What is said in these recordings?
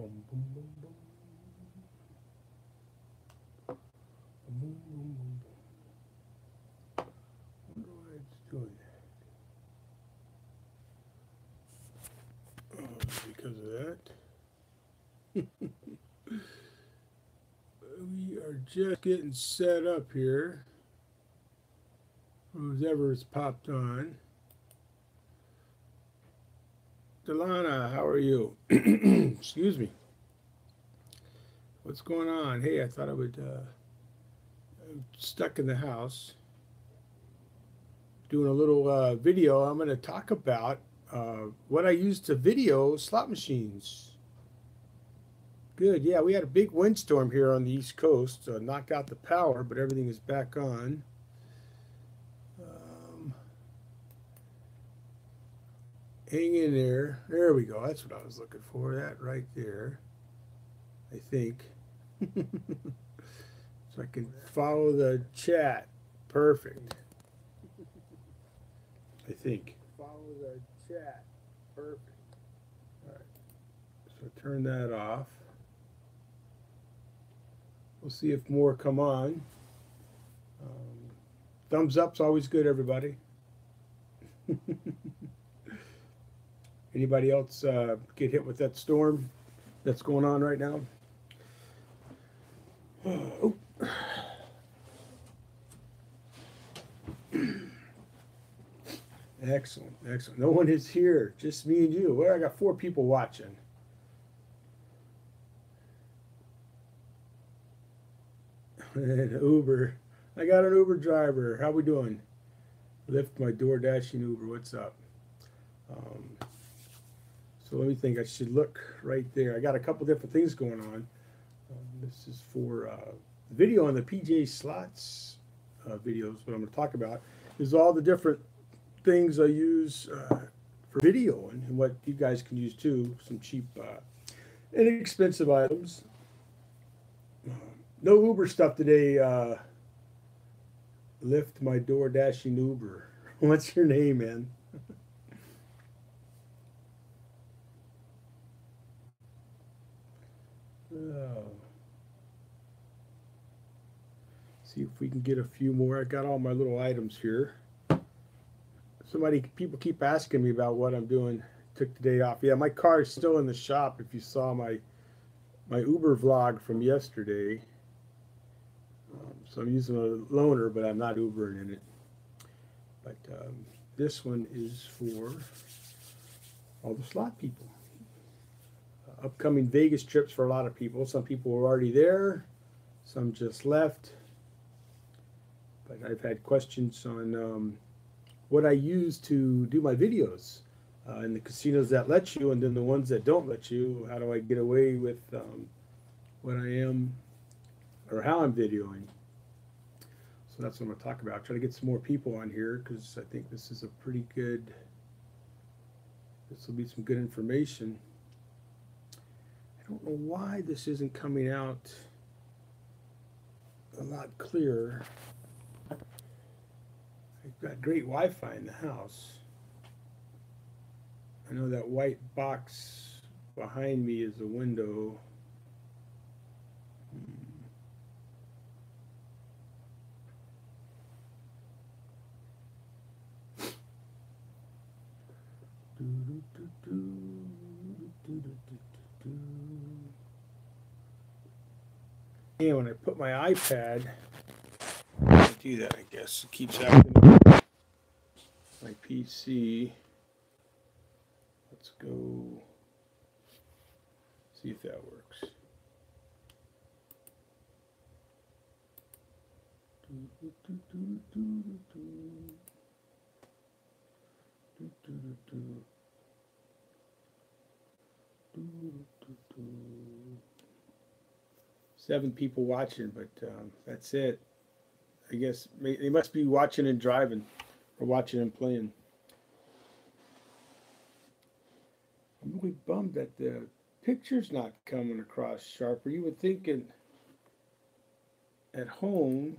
Boom, boom, boom, boom. Boom, boom, boom, boom. I wonder why it's doing that. Oh, because of that. We are just getting set up here. Whoever's popped on. Delana, how are you? Excuse me. What's going on? Hey, I thought I would, I'm stuck in the house doing a little video. I'm going to talk about what I use to video slot machines. Good. Yeah, we had a big windstorm here on the East Coast. Knocked out the power, but everything is back on. Hang in there. There we go. That's what I was looking for. That right there. I think. So I can follow the chat. Perfect. I think. Follow the chat. Perfect. All right. So turn that off. We'll see if more come on. Thumbs up's always good, everybody. Anybody else get hit with that storm that's going on right now? Oh. Excellent, excellent. No one is here, just me and you. Well, I got 4 people watching. And Uber. I got an Uber driver. How we doing? Lyft my door dashing Uber. What's up? So let me think. I should look right there. I got a couple different things going on. This is for the video on the PJ slots videos. What I'm going to talk about is all the different things I use for video and what you guys can use too. Some cheap, inexpensive items. No Uber stuff today. Lyft my door dashing Uber. What's your name, man? See if we can get a few more. I got all my little items here. People keep asking me about what I'm doing. Took the day off. Yeah, my car is still in the shop. If you saw my Uber vlog from yesterday. So I'm using a loaner, but I'm not Ubering in it. But this one is for all the slot people. Upcoming Vegas trips for a lot of people. Some people were already there. Some just left. But I've had questions on what I use to do my videos in the casinos that let you, and then the ones that don't let you. How do I get away with what I am or how I'm videoing? So that's what I'm going to talk about. Try to get some more people on here because I think this is a pretty good, this will be some good information. I don't know why this isn't coming out a lot clearer. I've got great Wi-Fi in the house. I know that white box behind me is a window. And when I put my iPad, I do that, I guess. It keeps happening. My PC. Let's go see if that works. Seven people watching, but that's it. I guess they must be watching and driving, or watching and playing. I'm really bummed that the picture's not coming across sharper. You would think at home,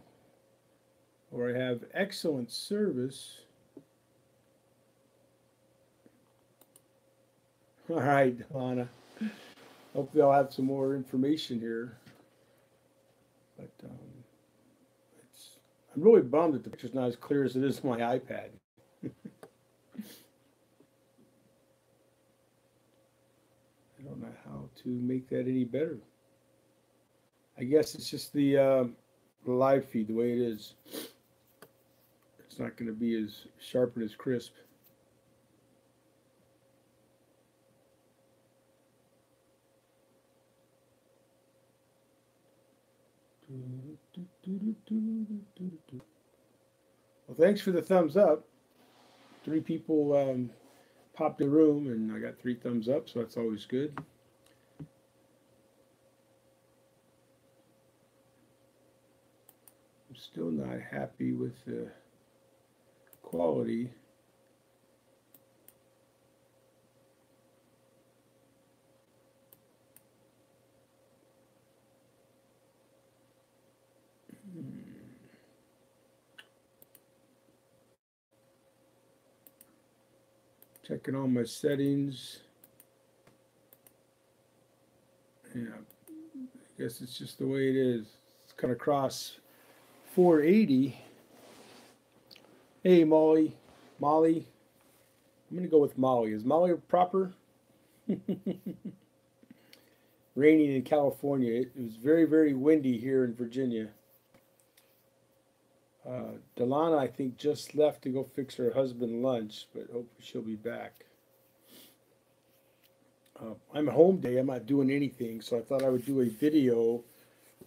where I have excellent service. All right, Donna. Hopefully I'll have some more information here. But I'm really bummed that the picture's not as clear as it is on my iPad. I don't know how to make that any better. I guess it's just the live feed, the way it is. It's not going to be as sharp and as crisp. Well, thanks for the thumbs up. 3 people popped in the room, and I got 3 thumbs up, so that's always good. I'm still not happy with the quality. Checking all my settings. Yeah, I guess it's just the way it is. It's kind of across 480. Hey, Molly. I'm going to go with Molly. Is Molly proper? Raining in California. It was very, very windy here in Virginia. Delana, I think, just left to go fix her husband lunch, but hopefully she'll be back. I'm at home day. I'm not doing anything, so I thought I would do a video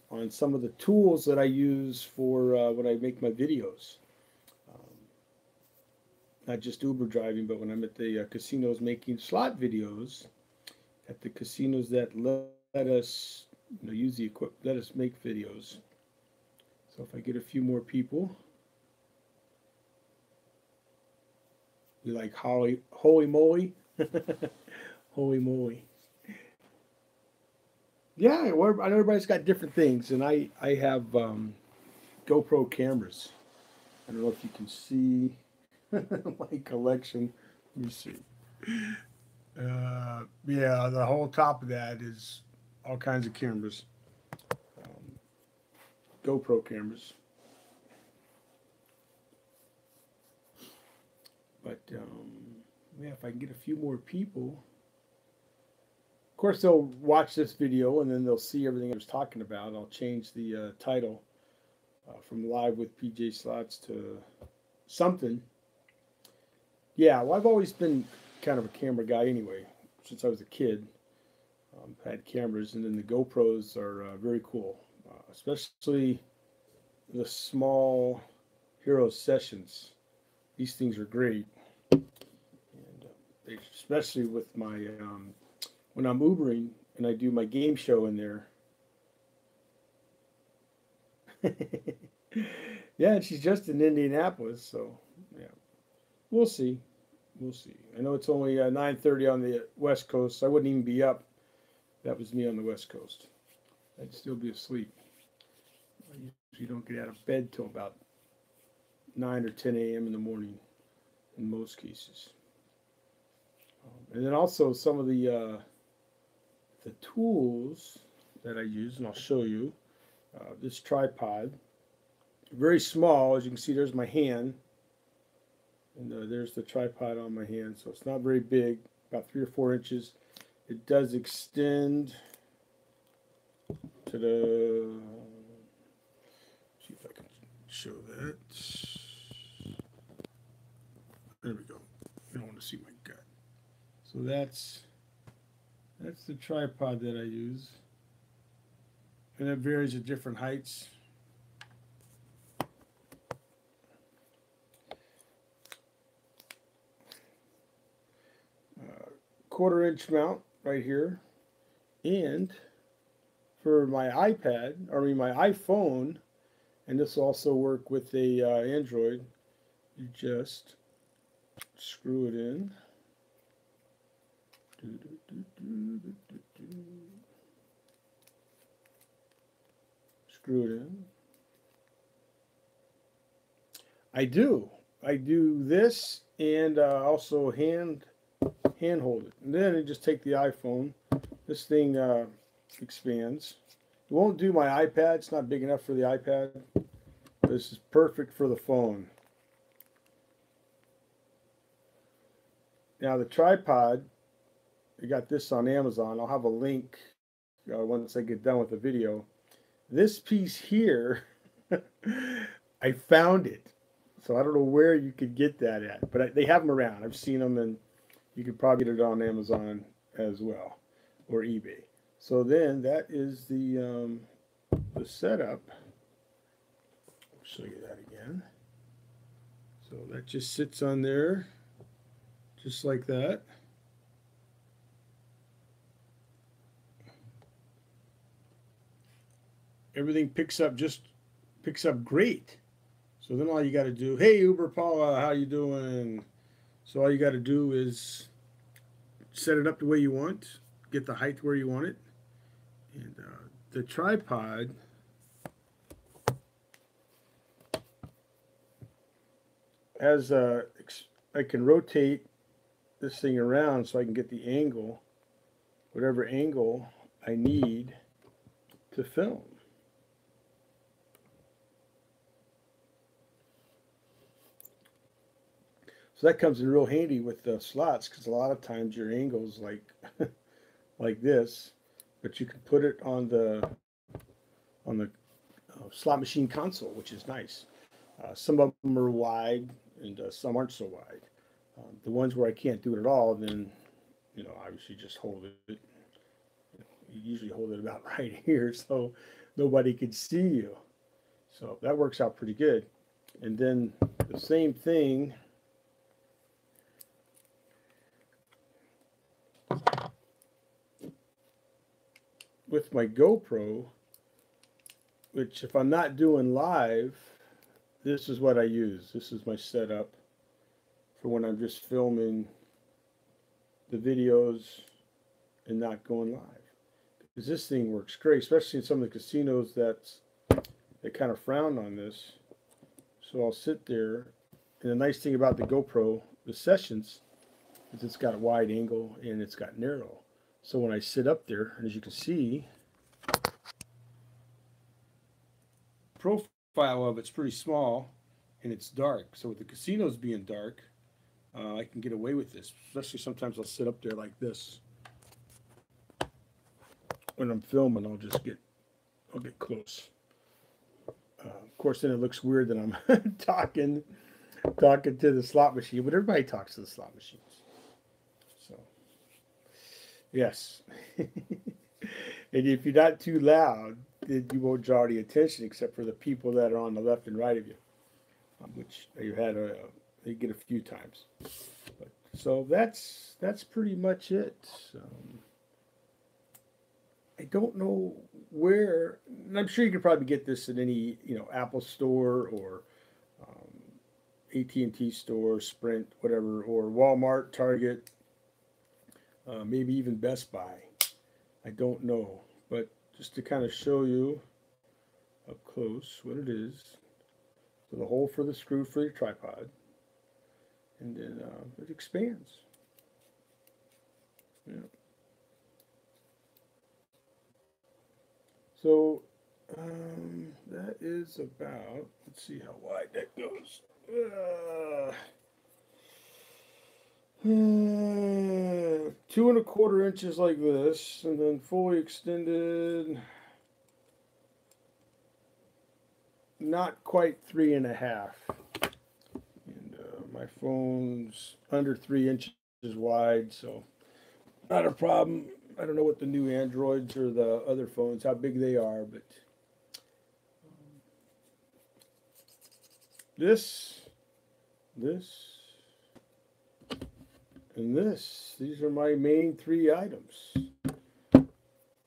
on some of the tools that I use for when I make my videos. Not just Uber driving, but when I'm at the casinos making slot videos, at the casinos that let us use the equipment, let us make videos. So if I get a few more people, you like holy moly, holy moly. Yeah, I know everybody's got different things, and I have GoPro cameras. I don't know if you can see my collection. Let me see. Yeah, the whole top of that is all kinds of cameras. GoPro cameras. But yeah, if I can get a few more people, of course they'll watch this video and then they'll see everything I was talking about. I'll change the title from Live with PJ Slots to something. Yeah, well, I've always been kind of a camera guy anyway, since I was a kid. Had cameras, and then the GoPros are very cool, especially the small Hero Sessions. These things are great, and especially with my when I'm Ubering and I do my game show in there. Yeah, and she's just in Indianapolis, so yeah, we'll see. We'll see. I know it's only 9:30 on the West Coast, so I wouldn't even be up. That was me on the West Coast. I'd still be asleep. I usually don't get out of bed till about 9 or 10 a.m. in the morning in most cases. And then also some of the tools that I use, and I'll show you. This tripod, very small. As you can see, there's my hand. And there's the tripod on my hand, so it's not very big, about 3 or 4 inches. It does extend to the, see if I can show that. There we go. You don't want to see my gut. So that's the tripod that I use. And it varies at different heights. Quarter-inch mount right here, and for my iPad, my iPhone, and this will also work with a Android, you just screw it in. Screw it in. I do this, and also hand hold it, and then I just take the iPhone This thing expands. It won't do my iPad. It's not big enough for the iPad. This is perfect for the phone. Now the tripod, I got this on Amazon. I'll have a link once I get done with the video. This piece here, I found it. So I don't know where you could get that at, but they have them around. I've seen them, and you could probably get it on Amazon as well, or eBay. So then that is the setup. I'll show you that again. So that just sits on there, just like that. Everything picks up great. So then all you got to do, hey Uber Paula, how you doing? So all you got to do is set it up the way you want, get the height where you want it, and the tripod has I can rotate this thing around so I can get the angle, whatever angle I need to film. So that comes in real handy with the slots, because a lot of times your angle's like like this, but you can put it on the slot machine console, which is nice. Some of them are wide, and some aren't so wide. The ones where I can't do it at all, then obviously just hold it. You usually hold it about right here, so nobody could see you. So that works out pretty good. And then the same thing with my GoPro, which if I'm not doing live, this is what I use. This is my setup for when I'm just filming the videos and not going live. Because this thing works great, especially in some of the casinos that kind of frown on this. So I'll sit there, and the nice thing about the GoPro, the Sessions, is it's got a wide angle and it's got narrow. So when I sit up there, and as you can see, profile of it's pretty small and it's dark. So with the casinos being dark, I can get away with this. Especially sometimes I'll sit up there like this. When I'm filming, I'll get close. Of course, then it looks weird that I'm talking to the slot machine, but everybody talks to the slot machines. So, yes. And if you're not too loud, then you won't draw any attention except for the people that are on the left and right of you, which you they get a few times. But, so that's pretty much it. I don't know where, and I'm sure you can probably get this at any Apple store or AT&T store, Sprint, whatever, or Walmart, Target, maybe even Best Buy. I don't know, but just to kind of show you up close what it is. So the hole for the screw for your tripod, and then it expands. Yeah. So that is about, let's see how wide that goes. 2¼ inches like this, and then fully extended, not quite 3½. And my phone's under 3 inches wide, so not a problem. I don't know what the new Androids or the other phones, how big they are, but this, and this. These are my main 3 items.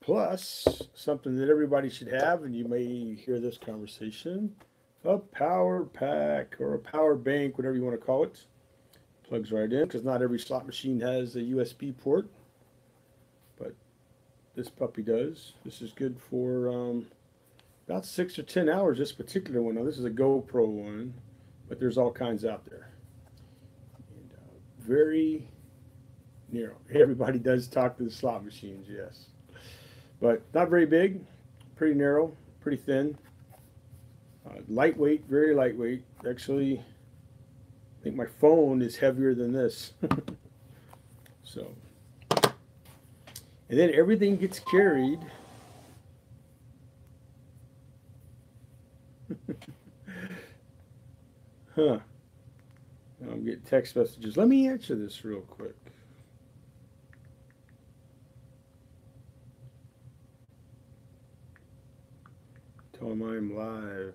Plus, something that everybody should have, and you may hear this conversation, a power pack or a power bank, whatever you want to call it. Plugs right in, because not every slot machine has a USB port. But this puppy does. This is good for about 6 or 10 hours, this particular one. Now, this is a GoPro one, but there's all kinds out there. And very, narrow. Everybody does talk to the slot machines, yes. But not very big, pretty narrow, pretty thin. Lightweight, very lightweight. Actually, I think my phone is heavier than this. So, and then everything gets carried. Huh. I'm getting text messages. Let me answer this real quick. Tell them I'm live.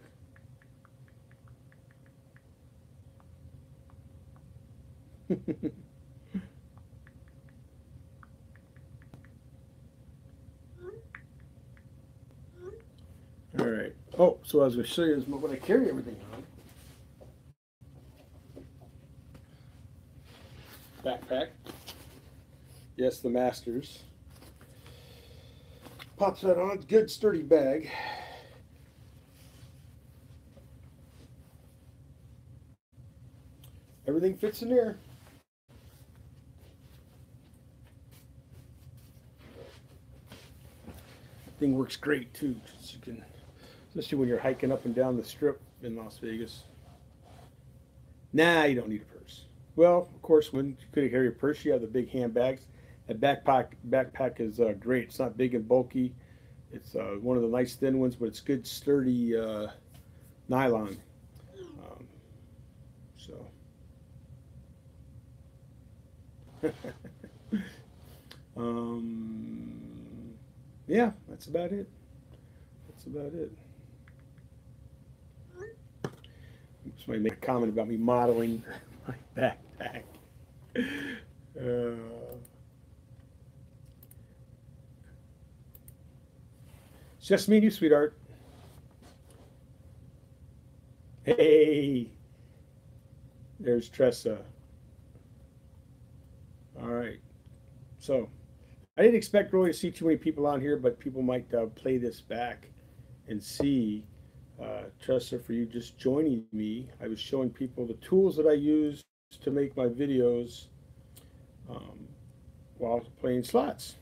All right. Oh, so I was going to show you is what I carry everything on. Backpack. Yes, the Masters. Pops that on. Good sturdy bag. Everything fits in there. Thing works great too. You can, especially when you're hiking up and down the strip in Las Vegas. Nah, you don't need a purse. Well, of course, when you could carry a purse, you have the big handbags. That backpack is great. It's not big and bulky. It's one of the nice thin ones, but it's good sturdy nylon. So. Yeah, that's about it. That's about it. Somebody make a comment about me modeling my backpack. It's just me and you, sweetheart. Hey, there's Tressa. All right. So, I didn't expect really to see too many people on here, but people might play this back and see. Tressa, for you just joining me, I was showing people the tools that I use to make my videos while playing slots.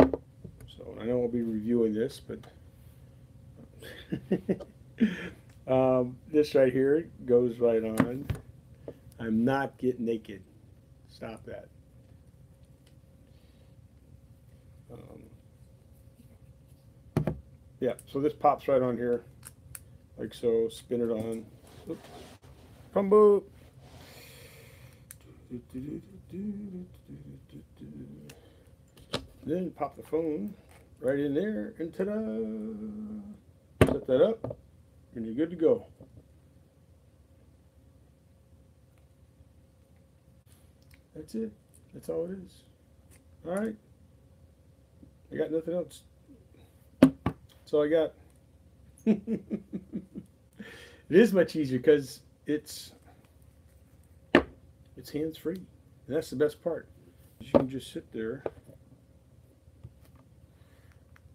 So I know I'll be reviewing this, but this right here goes right on. I'm not getting naked. Stop that. Yeah, so this pops right on here, like so. Spin it on. Crumble. Then pop the phone right in there, and ta-da! Set that up, and you're good to go. That's it. That's all it is. All right. I got nothing else. That's all I got. It is much easier because it's hands-free. And that's the best part. You can just sit there.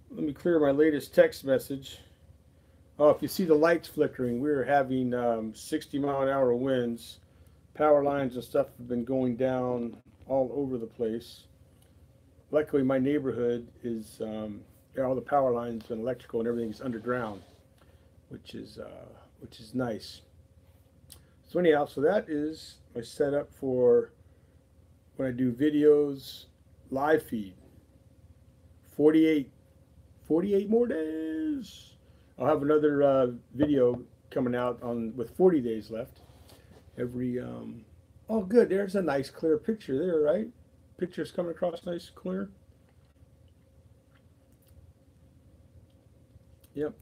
Let me clear my latest text message. Oh, if you see the lights flickering, we're having 60-mile-an-hour winds. Power lines and stuff have been going down all over the place. Luckily, my neighborhood is all the power lines and electrical and everything is underground, which is nice. So anyhow, so that is my setup for when I do videos, live feed. 48 more days. I'll have another video coming out with 40 days left. Every oh good, there's a nice clear picture there, right? Picture's coming across nice clear. Yep.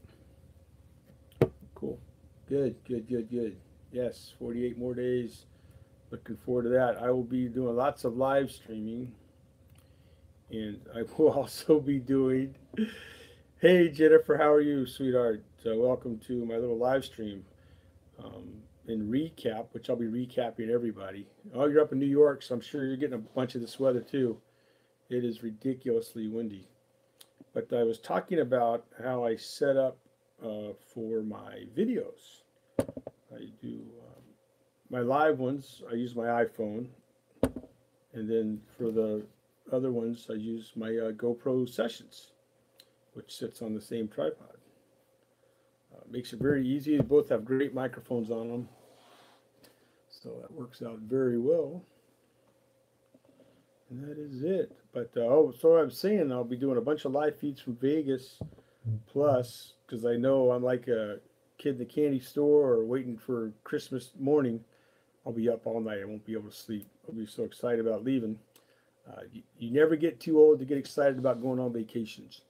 Cool. Good. Yes, 48 more days. Looking forward to that. I will be doing lots of live streaming. And I will also be doing, hey Jennifer, how are you, sweetheart? Welcome to my little live stream in recap, which I'll be recapping everybody. Oh, you're up in New York, so I'm sure you're getting a bunch of this weather too. It is ridiculously windy. But I was talking about how I set up for my videos. I do my live ones, I use my iPhone, And then for the other ones, I use my GoPro Sessions, which sits on the same tripod. Makes it very easy. They both have great microphones on them, so that works out very well. And that is it. But oh, so I'm saying I'll be doing a bunch of live feeds from Vegas, plus because I know I'm like a kid in the candy store or waiting for Christmas morning. I'll be up all night. I won't be able to sleep. I'll be so excited about leaving. You never get too old to get excited about going on vacations.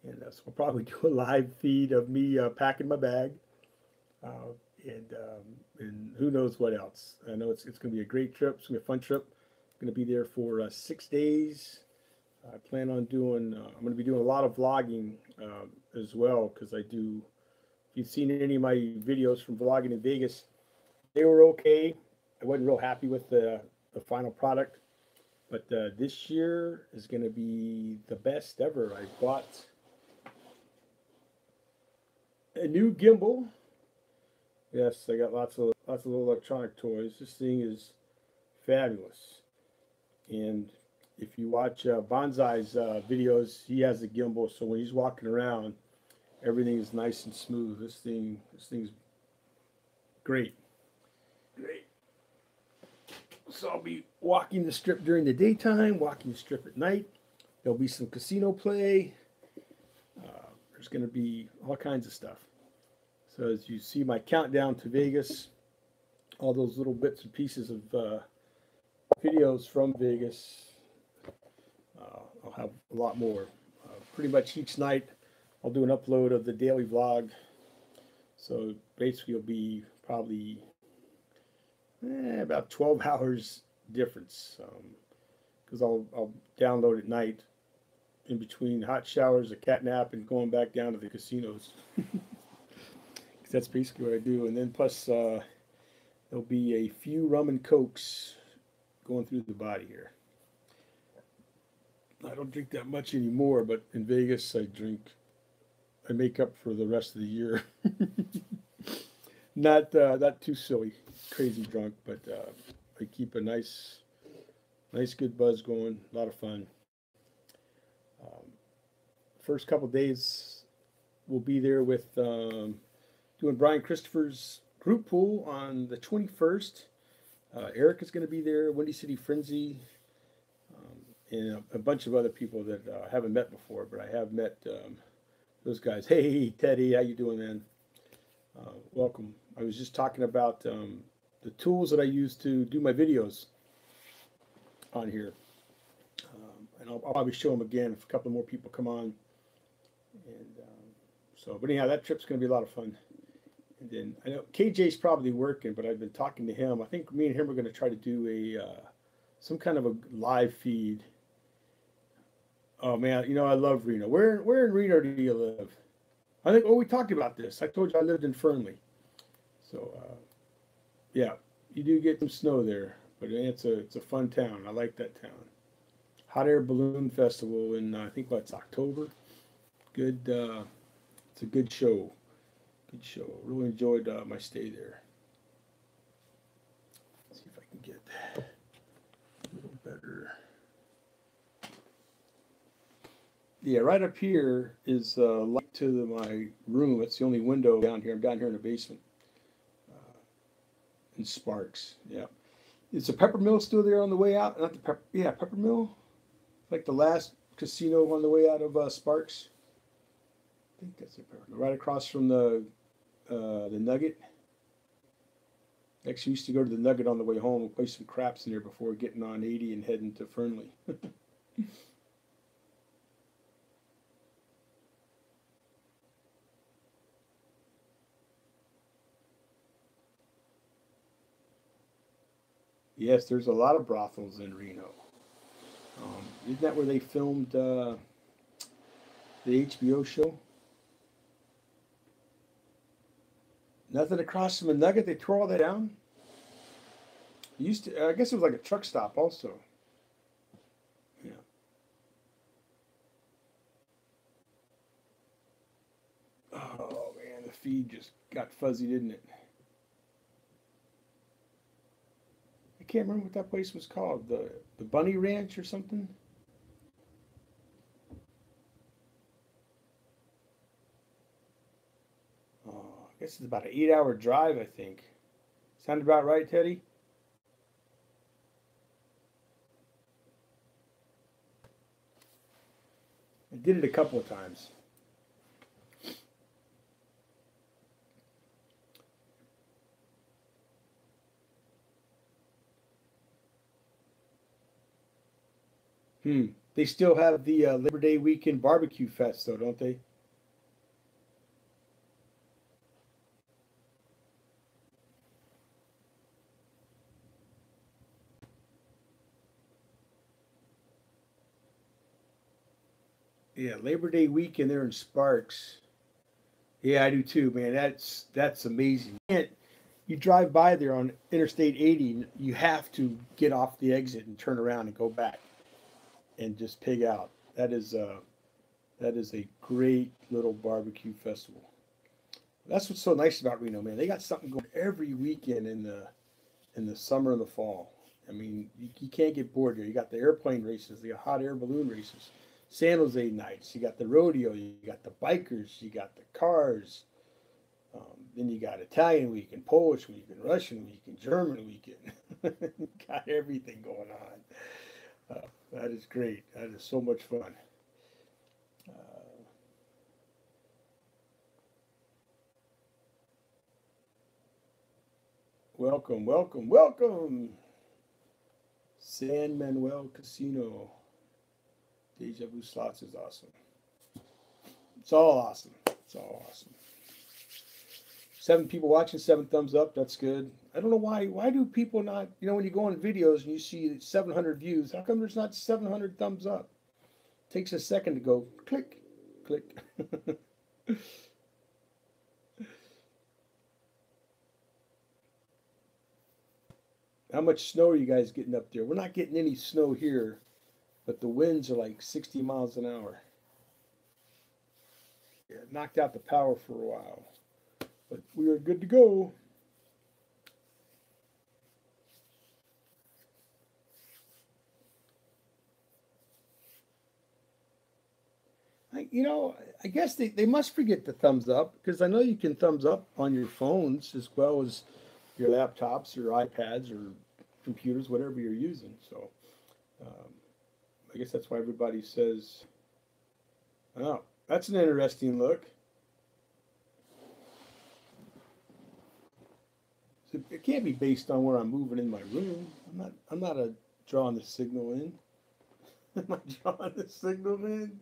And so I'll probably do a live feed of me packing my bag, uh, and who knows what else. I know it's going to be a great trip. It's going to be a fun trip. I'm going to be there for 6 days. I plan on doing. I'm going to be doing a lot of vlogging as well because I do. If you've seen any of my videos from vlogging in Vegas, they were okay. I wasn't real happy with the final product, but this year is going to be the best ever. I bought a new gimbal. Yes, I got lots of little electronic toys. This thing is fabulous. And if you watch Bonsai's videos, he has a gimbal, so when he's walking around, everything is nice and smooth. This thing's great. Great. So I'll be walking the strip during the daytime, walking the strip at night. There'll be some casino play. There's going to be all kinds of stuff. So as you see my countdown to Vegas, all those little bits and pieces of videos from Vegas, I'll have a lot more. Pretty much each night I'll do an upload of the daily vlog. So basically it'll be probably about 12 hours difference, because I'll download at night in between hot showers, a cat nap, and going back down to the casinos. That's basically what I do. And then plus there'll be a few rum and cokes going through the body here. I don't drink that much anymore, but in Vegas I make up for the rest of the year. Not too silly, crazy drunk, but I keep a nice good buzz going, a lot of fun. First couple days we'll be there with doing Brian Christopher's group pool on the 21st. Eric is going to be there, Windy City Frenzy, and a bunch of other people that I haven't met before, but I have met those guys. Hey, Teddy, how you doing, man? Welcome. I was just talking about the tools that I use to do my videos on here, and I'll probably show them again if a couple more people come on. And but anyhow, that trip's going to be a lot of fun. And then I know KJ's probably working, but I've been talking to him. I think me and him are going to try to do a some kind of a live feed. Oh man, I love Reno. Where in Reno do you live? I think we talked about this. I told you I lived in Fernley. So yeah, you do get some snow there, but it's a fun town. I like that town. Hot Air Balloon Festival in I think it's October. Good. It's a good show. Good show. Really enjoyed my stay there. Let's see if I can get a little better. Yeah, right up here is light to my room. It's the only window down here. I'm down here in the basement. In Sparks. Yeah. Is the Pepper Mill still there on the way out? Not the Pepper. Yeah, Pepper Mill. Like the last casino on the way out of Sparks. I think that's the Pepper Mill. Right across from the Nugget. Actually, used to go to the Nugget on the way home and play some craps in there before getting on 80 and heading to Fernley. Yes, there's a lot of brothels in Reno. Isn't that where they filmed the HBO show? Nothing across from the Nugget. They tore all that down. Used to, I guess it was like a truck stop also. Yeah. Oh man, the feed just got fuzzy, didn't it? I can't remember what that place was called. The Bunny Ranch or something. Oh, I guess it's about an 8-hour drive, I think. Sound about right, Teddy? I did it a couple of times. They still have the Labor Day weekend barbecue fest, though, don't they? Yeah, Labor Day weekend there in Sparks. Yeah, I do too, man. That's amazing. You drive by there on Interstate 80, you have to get off the exit and turn around and go back and just pig out. That is a great little barbecue festival. That's what's so nice about Reno, man. They got something going every weekend in the summer and the fall. I mean, you can't get bored here. You got the airplane races, the hot air balloon races, San Jose nights. You got the rodeo. You got the bikers. You got the cars. Then you got Italian week and Polish week and Russian week and German weekend. Got everything going on. That is great. That is so much fun. Welcome, welcome, welcome. San Manuel Casino. Deja Vu Slots is awesome. It's all awesome. It's all awesome. 7 people watching, 7 thumbs up. That's good. I don't know why. Why do people not, when you go on videos and you see 700 views, how come there's not 700 thumbs up? It takes a second to go click, click. How much snow are you guys getting up there? We're not getting any snow here, but the winds are like 60 miles an hour. Yeah, knocked out the power for a while, but we are good to go. I guess they must forget the thumbs up because I know you can thumbs up on your phones as well as your laptops or iPads or computers, whatever you're using. So I guess that's why everybody says, oh, that's an interesting look. So it can't be based on where I'm moving in my room. I'm not drawing the signal in. Am I drawing the signal in?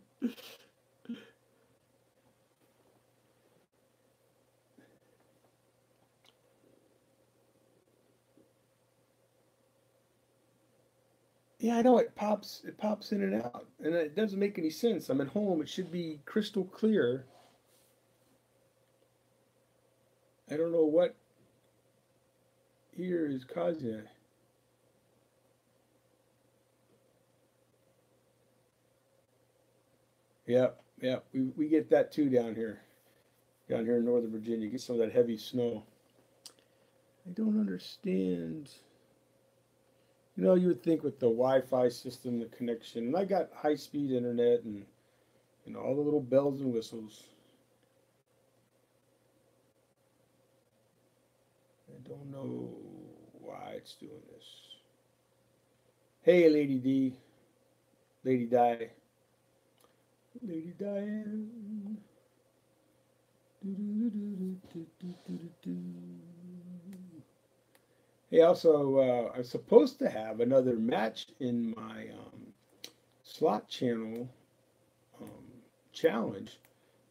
Yeah, I know it pops in and out, and it doesn't make any sense. I'm at home; it should be crystal clear. I don't know what here is causing it. Yeah, yeah, we get that too down here in Northern Virginia. Get some of that heavy snow. I don't understand. You would think with the Wi-Fi system, the connection, and I got high-speed internet and all the little bells and whistles. I don't know why it's doing this. Hey, Lady D, Lady Di, Lady Diane. Hey, also, I'm supposed to have another match in my slot channel um, challenge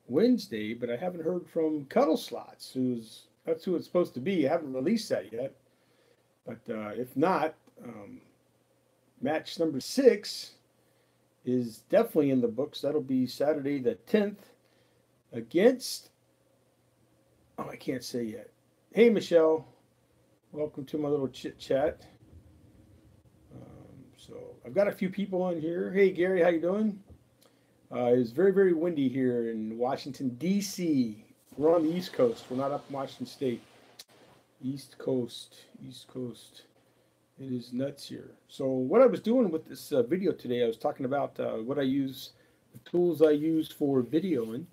Wednesday, but I haven't heard from Cuddle Slots, that's who it's supposed to be. I haven't released that yet, but if not, match number 6 is definitely in the books. That'll be Saturday the 10th against. Oh, I can't say yet. Hey, Michelle. Welcome to my little chit chat. So I've got a few people on here. Hey Gary, how you doing? It's very, very windy here in Washington, D.C. We're on the East Coast. We're not up in Washington State. East Coast, East Coast. It is nuts here. So what I was doing with this video today, I was talking about what I use, the tools I use for videoing.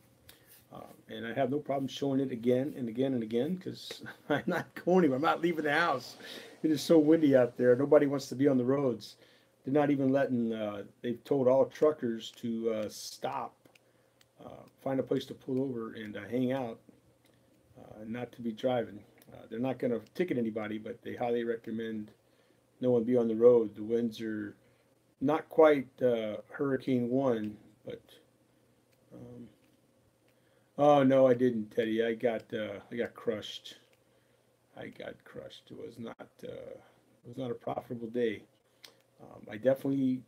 And I have no problem showing it again and again and again because I'm not going anywhere. I'm not leaving the house. It is so windy out there. Nobody wants to be on the roads. They're not even letting, they've told all truckers to stop, find a place to pull over and hang out, not to be driving. They're not going to ticket anybody, but they highly recommend no one be on the road. The winds are not quite Hurricane 1, but oh no, I didn't, Teddy. I got crushed. I got crushed. It was not a profitable day. I definitely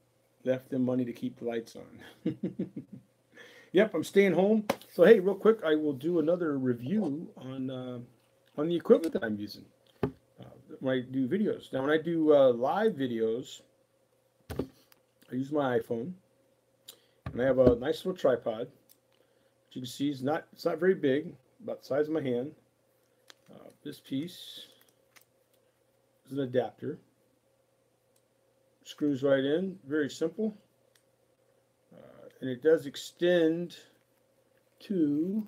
left them money to keep the lights on. Yep, I'm staying home. So hey, real quick, I will do another review on the equipment that I'm using when I do videos. Now, when I do live videos, I use my iPhone, and I have a nice little tripod. You can see it's not very big, about the size of my hand. This piece is an adapter. Screws right in, very simple. And it does extend to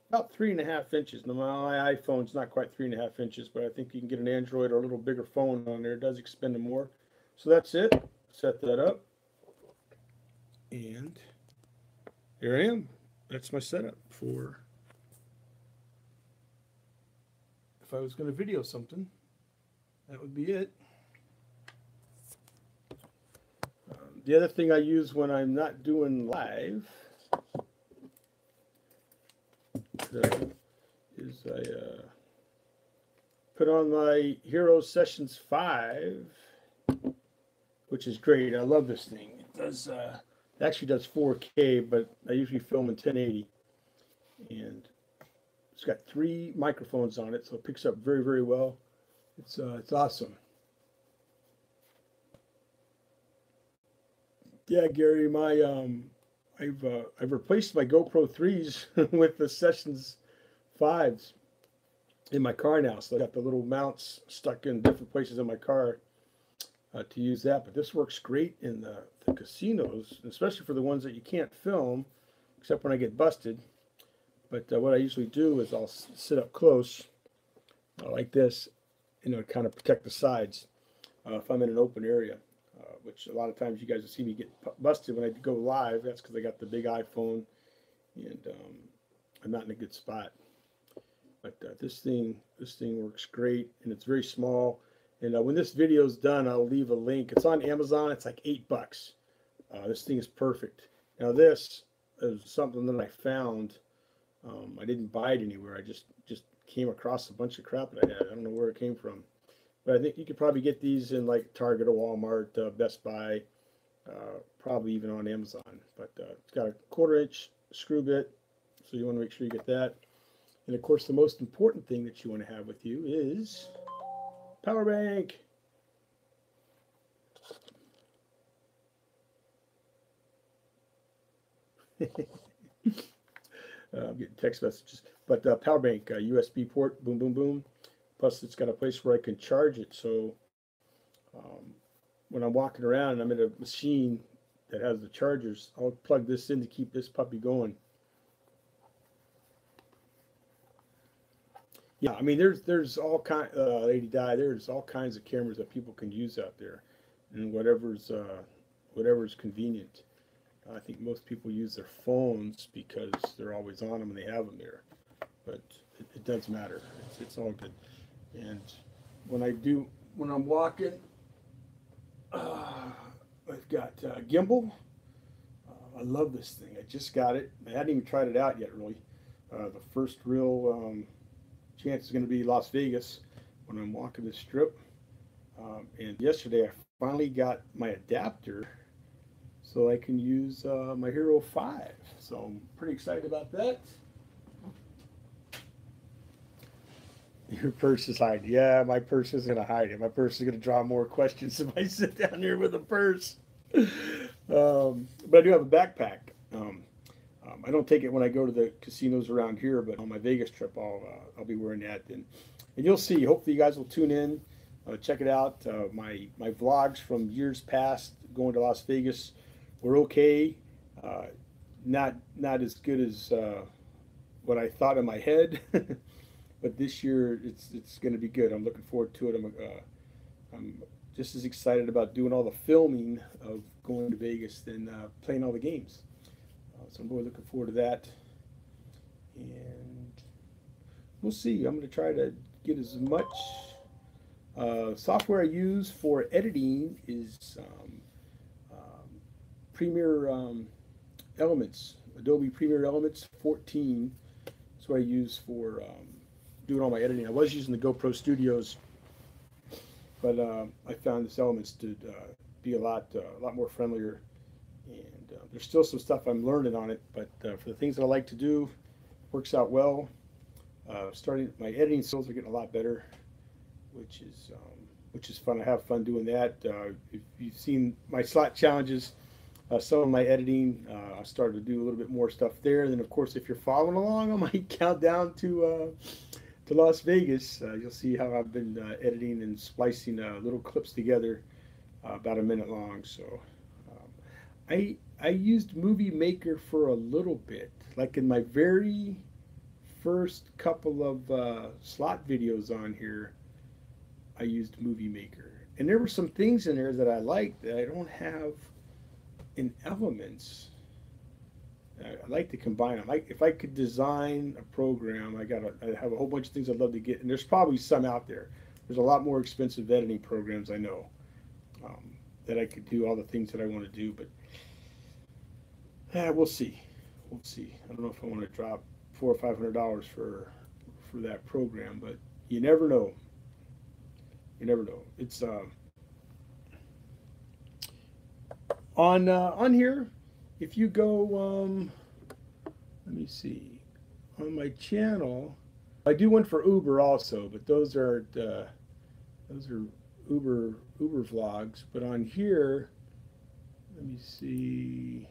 about 3.5 inches. Now my iPhone's not quite 3.5 inches, but I think you can get an Android or a little bigger phone on there. It does expend more. So that's it. Set that up. And here I am. That's my setup for if I was going to video something. That would be it. The other thing I use when I'm not doing live is I put on my Hero Sessions 5, which is great. I love this thing. It does. It actually does 4K, but I usually film in 1080. And it's got 3 microphones on it, so it picks up very, very well. It's awesome. Yeah, Gary, my I've replaced my GoPro 3s with the Sessions 5s in my car now. So I got the little mounts stuck in different places in my car to use that. But this works great in the casinos, especially for the ones that you can't film, except when I get busted. But what I usually do is I'll sit up close like this, kind of protect the sides if I'm in an open area. Which a lot of times you guys will see me get busted when I go live. That's because I got the big iPhone and I'm not in a good spot. But this thing works great, and it's very small. And when this video is done, I'll leave a link. It's on Amazon. It's like $8. This thing is perfect. Now this is something that I found. I didn't buy it anywhere. I just came across a bunch of crap that I had. I don't know where it came from. But I think you could probably get these in like Target or Walmart, Best Buy, probably even on Amazon. But it's got a 1/4 inch screw bit, so you want to make sure you get that. And of course, the most important thing that you want to have with you is power bank. I'm getting text messages, but power bank, USB port, boom, boom, boom. Plus, it's got a place where I can charge it. So when I'm walking around and I'm in a machine that has the chargers, I'll plug this in to keep this puppy going. Yeah, I mean, there's all kind. Lady Di, there's all kinds of cameras that people can use out there, and whatever's convenient. I think most people use their phones because they're always on them and they have them there. But it does matter. It's all good. And when I'm walking, I've got Gimbal. I love this thing. I just got it. I hadn't even tried it out yet, really. The first real chance is going to be Las Vegas when I'm walking the strip. And yesterday I finally got my adapter so I can use my Hero 5. So I'm pretty excited about that. Your purse is hiding. Yeah, my purse isn't going to hide it. My purse is going to draw more questions if I sit down here with a purse. But I do have a backpack. I don't take it when I go to the casinos around here, but on my Vegas trip, I'll be wearing that. And you'll see. Hopefully, you guys will tune in, check it out. My vlogs from years past going to Las Vegas were okay. Not as good as what I thought in my head, but this year it's going to be good. I'm looking forward to it. I'm just as excited about doing all the filming of going to Vegas than playing all the games. So I'm really looking forward to that, and we'll see. I'm going to try to get as much software I use for editing is Premiere Elements, Adobe Premiere Elements 14. That's what I use for doing all my editing. I was using the GoPro Studios, but I found this Elements to be a lot more friendlier. And there's still some stuff I'm learning on it, but for the things that I like to do, it works out well. Starting my editing skills are getting a lot better, which is fun. I have fun doing that. If you've seen my slot challenges, some of my editing, I started to do a little bit more stuff there. And then, of course, if you're following along on my countdown to Las Vegas, you'll see how I've been editing and splicing little clips together, about a minute long. So. I used Movie Maker for a little bit, like in my very first couple of slot videos on here. I used Movie Maker, and there were some things in there that I liked that I don't have in Elements. I like to combine them. If I could design a program, I have a whole bunch of things I'd love to get, and there's probably some out there. There's a lot more expensive editing programs I know that I could do all the things that I want to do, but we'll see. We'll see. I don't know if I want to drop $400 or $500 for that program, but you never know. You never know. It's on here. If you go, let me see, on my channel, I do one for Uber also, but those are Uber vlogs. But on here, let me see.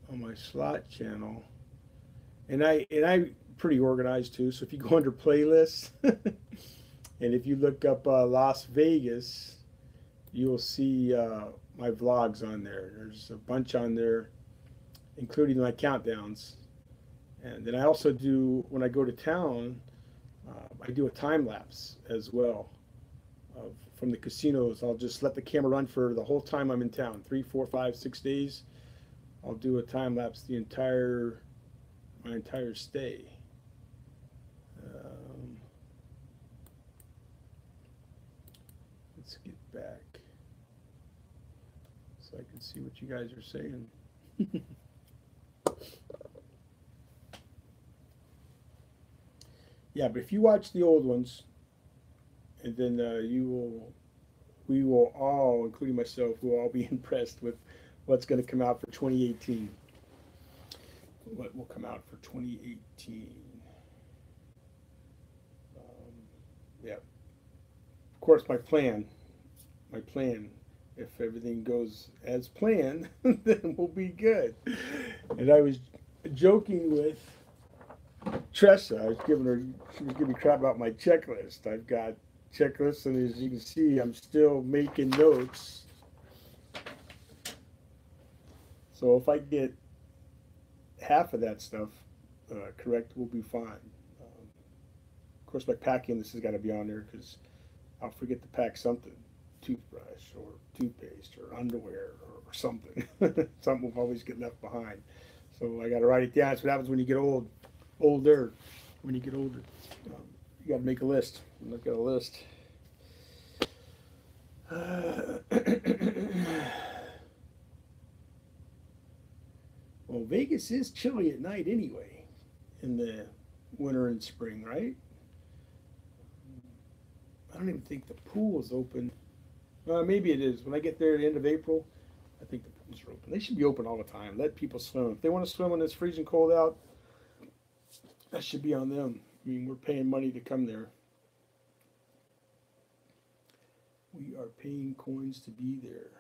On my slot channel, and I'm pretty organized too. So if you go under playlists, and if you look up Las Vegas, you will see my vlogs on there. There's a bunch on there, including my countdowns. And then I also do, when I go to town, I do a time lapse as well from the casinos. I'll just let the camera run for the whole time I'm in town, 3, 4, 5, 6 days. I'll do a time lapse my entire stay. Let's get back so I can see what you guys are saying. Yeah, but if you watch the old ones, and then we will all, including myself, will all be impressed with what's going to come out for 2018. What will come out for 2018? Yeah. Of course, my plan, if everything goes as planned, then we'll be good. And I was joking with Tressa. She was giving me crap about my checklist. I've got checklists, and as you can see, I'm still making notes. So if I get half of that stuff correct, we'll be fine. Of course, my packing, this has got to be on there because I'll forget to pack something. Toothbrush or toothpaste or underwear or something. Something will always get left behind. So I got to write it down. That's what happens when you get older. When you get older, you got to make a list. Look at a list. Well, Vegas is chilly at night anyway, in the winter and spring, right? I don't even think the pool is open. Maybe it is. When I get there at the end of April, I think the pools are open. They should be open all the time. Let people swim. If they want to swim when it's freezing cold out, that should be on them. I mean, we're paying money to come there. We are paying coins to be there.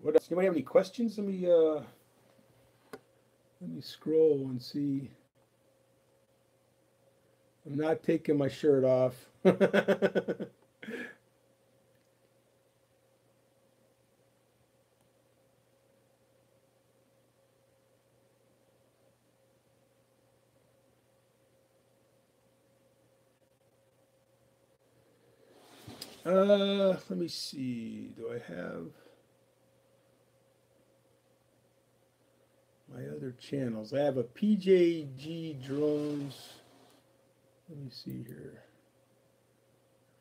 What else? Anybody have any questions? Let me scroll and see. I'm not taking my shirt off. Let me see. Do I have my other channels? I have a PJG drones. Let me see here.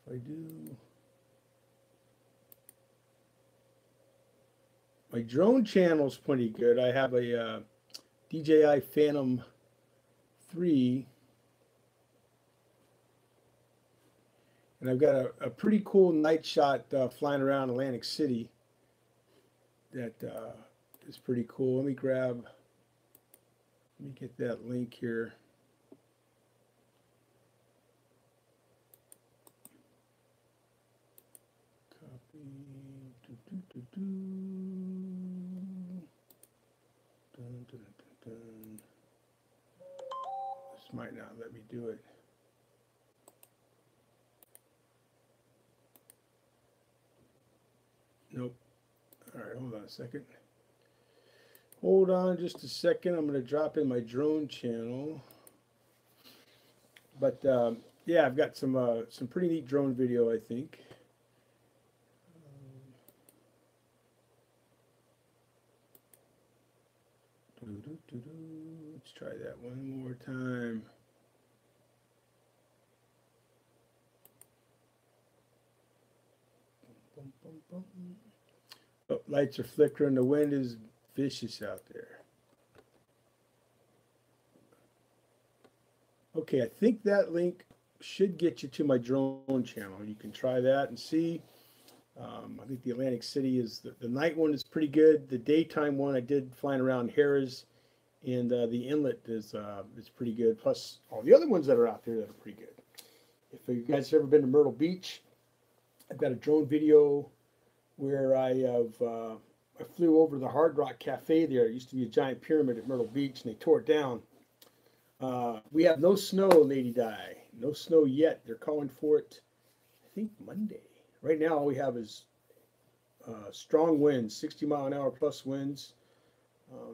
If I do, my drone channel's pretty good. I have a DJI Phantom 3. And I've got a pretty cool night shot flying around Atlantic City that is pretty cool. Let me get that link here. Copy. Dun, dun, dun, dun. This might not let me do it. Nope. All right, hold on a second. Hold on just a second. I'm going to drop in my drone channel. But yeah, I've got some pretty neat drone video, I think. Let's try that one more time. Oh, lights are flickering. The wind is vicious out there. Okay, I think that link should get you to my drone channel. You can try that and see. I think the Atlantic City is the night one is pretty good. The daytime one I did flying around Harrah's, and the inlet is pretty good. Plus all the other ones that are out there that are pretty good. If you guys have ever been to Myrtle Beach, I've got a drone video where I flew over the Hard Rock Cafe there. It used to be a giant pyramid at Myrtle Beach, and they tore it down. We have no snow, Lady Di. No snow yet. They're calling for it, I think, Monday. Right now, all we have is strong winds, 60-mile-an-hour plus winds.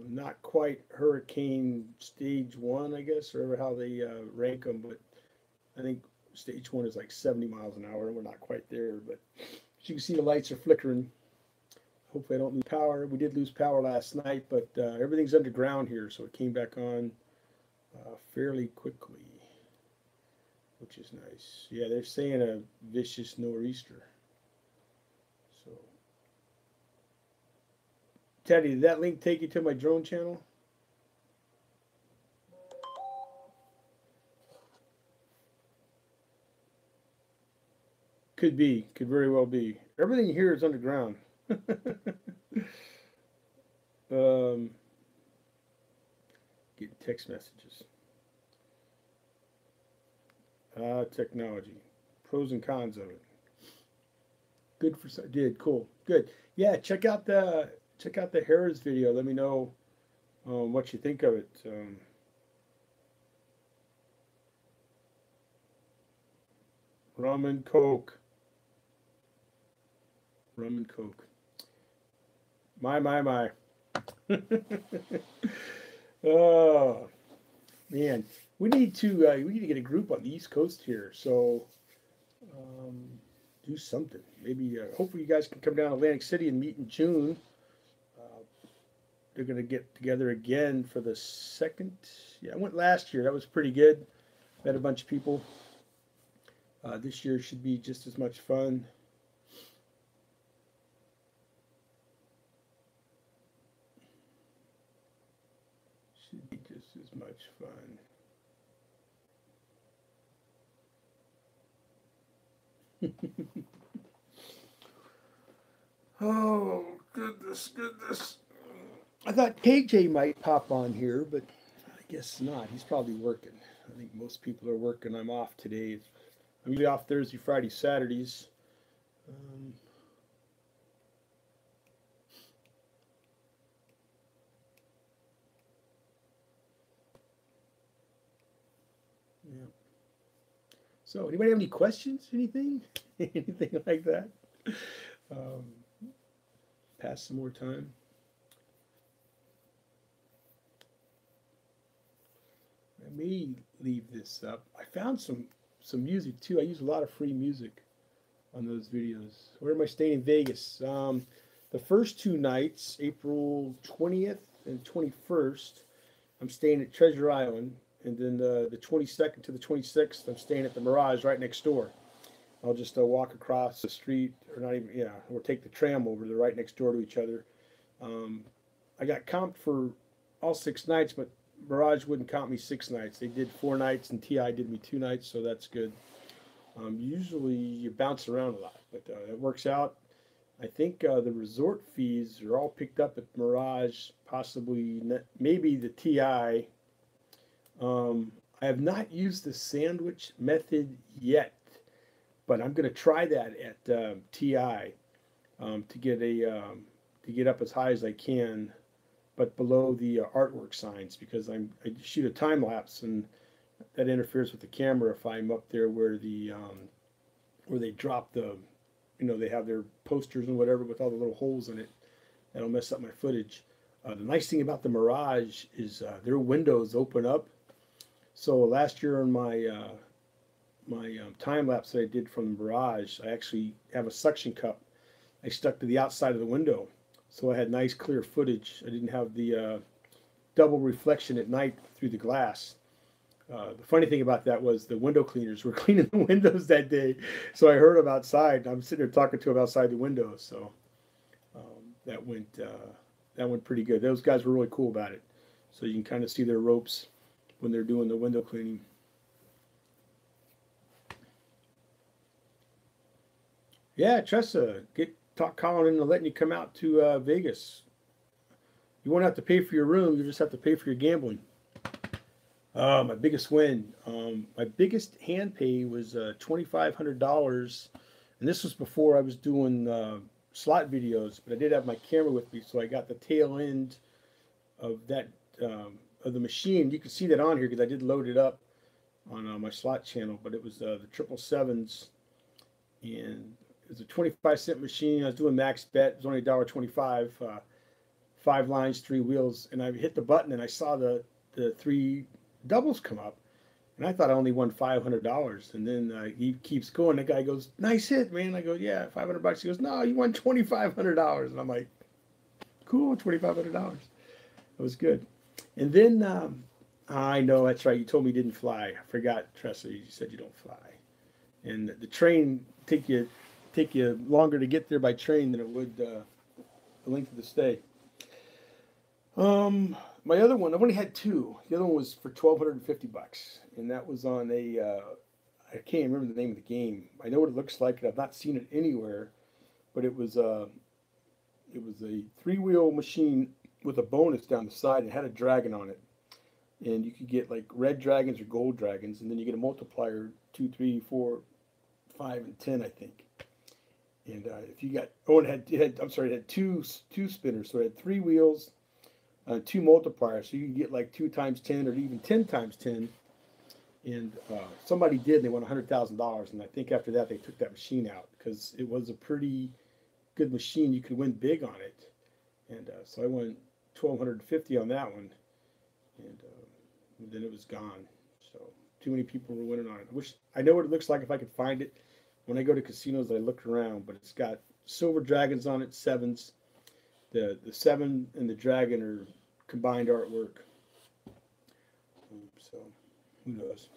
Not quite hurricane stage 1, I guess, or how they rank them, but I think stage 1 is like 70 miles an hour, and we're not quite there. But as you can see, the lights are flickering. Hopefully I don't lose power. We did lose power last night, but everything's underground here, so it came back on fairly quickly, which is nice. Yeah, they're saying a vicious nor'easter. So, Teddy, did that link take you to my drone channel? Could be. Could very well be. Everything here is underground. Get text messages. Technology. Pros and cons of it. Good for did cool. Good. Yeah, check out the Harrah's video. Let me know what you think of it. Rum and Coke. Rum and Coke. My. Oh man, we need to get a group on the East Coast here. So do something. Maybe hopefully you guys can come down to Atlantic City and meet in June. They're going to get together again for the second. Yeah, I went last year. That was pretty good. Met a bunch of people. This year should be just as much fun. Should be just as much fun. Oh, goodness. I thought KJ might pop on here, but I guess not. He's probably working. I think most people are working. I'm off today. I'm usually off Thursday, Friday, Saturdays. So, anybody have any questions? Anything? Anything like that? Um, Pass some more time. I may leave this up. I found some music too. I use a lot of free music on those videos. Where am I staying in Vegas? The first 2 nights, April 20th and 21st, I'm staying at Treasure Island. And then the 22nd to the 26th, I'm staying at the Mirage right next door. I'll just walk across the street, or not even, yeah, or take the tram over. They're right next door to each other. I got comped for all 6 nights, but Mirage wouldn't comp me 6 nights. They did 4 nights, and TI did me 2 nights, so that's good. Usually you bounce around a lot, but it works out. I think the resort fees are all picked up at Mirage, possibly maybe the TI. I have not used the sandwich method yet, but I'm going to try that at TI to get up as high as I can, but below the artwork signs, because I shoot a time lapse and that interferes with the camera if I'm up there where they drop they have their posters and whatever with all the little holes in it. That'll mess up my footage. The nice thing about the Mirage is their windows open up. So last year on my time lapse that I did from the Mirage, I actually have a suction cup I stuck to the outside of the window, so I had nice clear footage. I didn't have the double reflection at night through the glass. The funny thing about that was the window cleaners were cleaning the windows that day, so I heard them outside. I'm sitting there talking to them outside the window, so that went pretty good. Those guys were really cool about it. So you can kind of see their ropes when they're doing the window cleaning. Yeah, Tressa, talk Colin into letting you come out to Vegas. You won't have to pay for your room. You just have to pay for your gambling. My biggest win. My biggest hand pay was $2,500, and this was before I was doing slot videos. But I did have my camera with me, so I got the tail end of that of the machine. You can see that on here because I did load it up on my slot channel. But it was the 777s, and it was a 25-cent machine. I was doing max bet. It was only $1.25. 5 lines, 3 wheels, and I hit the button and I saw the 3 doubles come up, and I thought I only won $500. And then he keeps going. The guy goes, "Nice hit, man." I go, "Yeah, $500." He goes, "No, you won $2,500." And I'm like, "Cool, $2,500." It was good. And then I know that's right. You told me you didn't fly. I forgot, Tressa. You said you don't fly. And the train take you longer to get there by train than it would the length of the stay. My other one, I've only had 2. The other one was for $1,250, and that was on I can't remember the name of the game. I know what it looks like, and I've not seen it anywhere, but it was a 3-wheel machine with a bonus down the side. It had a dragon on it, and you could get like red dragons or gold dragons, and then you get a multiplier 2, 3, 4, 5, and 10, I think. And if you got it had two spinners, so it had 3 wheels. 2 multipliers, so you can get like 2 times 10 or even 10 times 10. And somebody did, and they won $100,000. And I think after that they took that machine out because it was a pretty good machine. You could win big on it. And so I won $1,250 on that one, and then it was gone. So too many people were winning on it. I know what it looks like if I could find it. When I go to casinos, I look around, but it's got silver dragons on it, 7s. The 7 and the dragon are combined artwork. So who knows?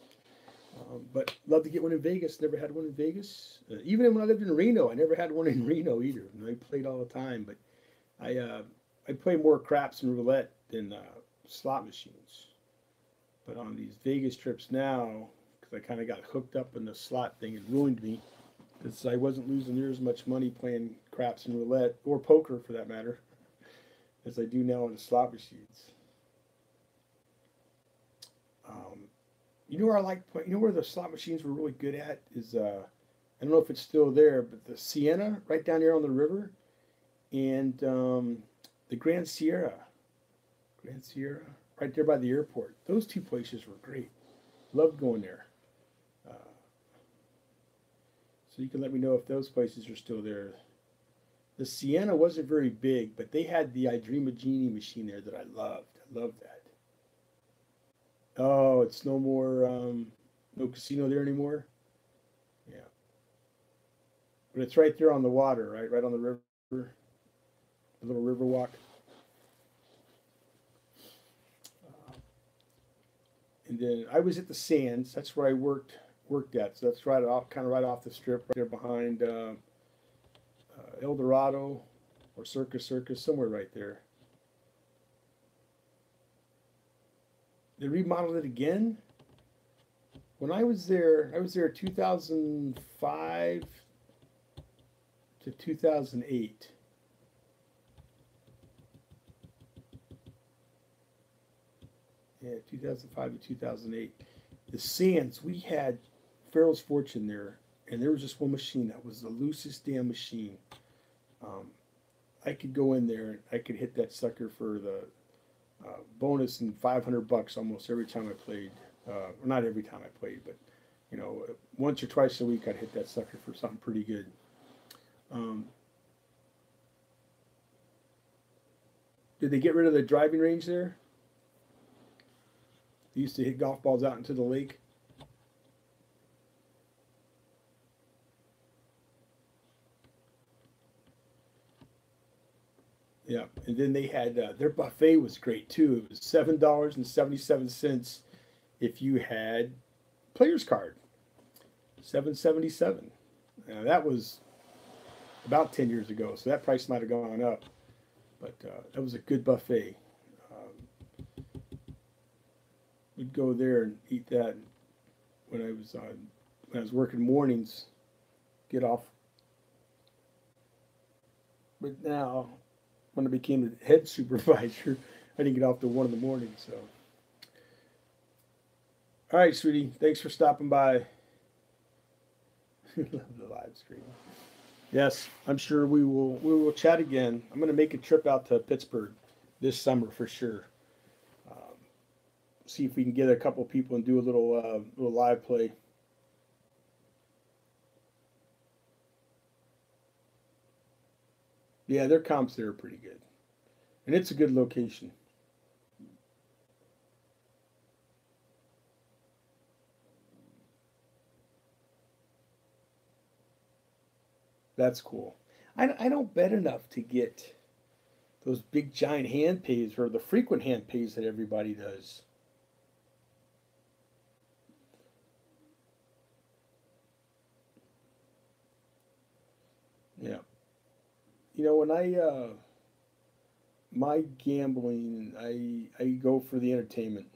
But love to get one in Vegas. Never had one in Vegas. Even when I lived in Reno, I never had one in Reno either. I played all the time, but I play more craps and roulette than slot machines. But on these Vegas trips now, because I kind of got hooked up in the slot thing, it ruined me. Because I wasn't losing near as much money playing craps and roulette, or poker for that matter, as I do now on the slot machines. You know where the slot machines were really good at is I don't know if it's still there, but the Sienna right down there on the river, and the Grand Sierra right there by the airport. Those 2 places were great. Loved going there. So you can let me know if those places are still there. The Sienna wasn't very big, but they had the I Dream of Genie machine there that I loved. I loved that. Oh, it's no more, no casino there anymore? Yeah. But it's right there on the water, right? Right on the river, the little river walk. And then I was at the Sands. That's where I worked at. So that's right off, kind of right off the strip, right there behind El Dorado or Circus, somewhere right there. They remodeled it again. When I was there 2005 to 2008. Yeah, 2005 to 2008. The Sands, we had Farrell's Fortune there, and there was just one machine that was the loosest damn machine. Um, I could go in there and I could hit that sucker for the bonus and $500 almost every time I played. Not every time I played, but you know, once or twice a week I'd hit that sucker for something pretty good. Um, did they get rid of the driving range there? They used to hit golf balls out into the lake. Yeah, and then they had their buffet was great too. It was $7.77 if you had player's card. 7.77. That was about 10 years ago, so that price might have gone up, but that was a good buffet. We'd go there and eat that when I was working mornings, get off. But now, when I became the head supervisor, I didn't get off till 1 in the morning. So, all right, sweetie, thanks for stopping by. Love the live stream. Yes, I'm sure we will chat again. I'm going to make a trip out to Pittsburgh this summer for sure. See if we can get a couple people and do a little live play. Yeah, their comps there are pretty good, and it's a good location. That's cool. I don't bet enough to get those big giant hand pays or the frequent hand pays that everybody does. Yeah. You know, when I my gambling, I go for the entertainment.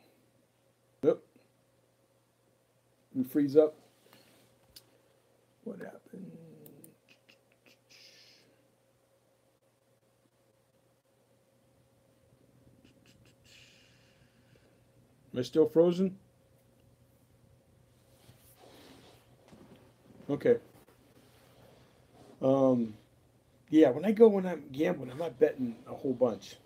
Yep. We freeze up. What happened? Am I still frozen? Okay. Um, yeah, when I'm gambling, I'm not betting a whole bunch.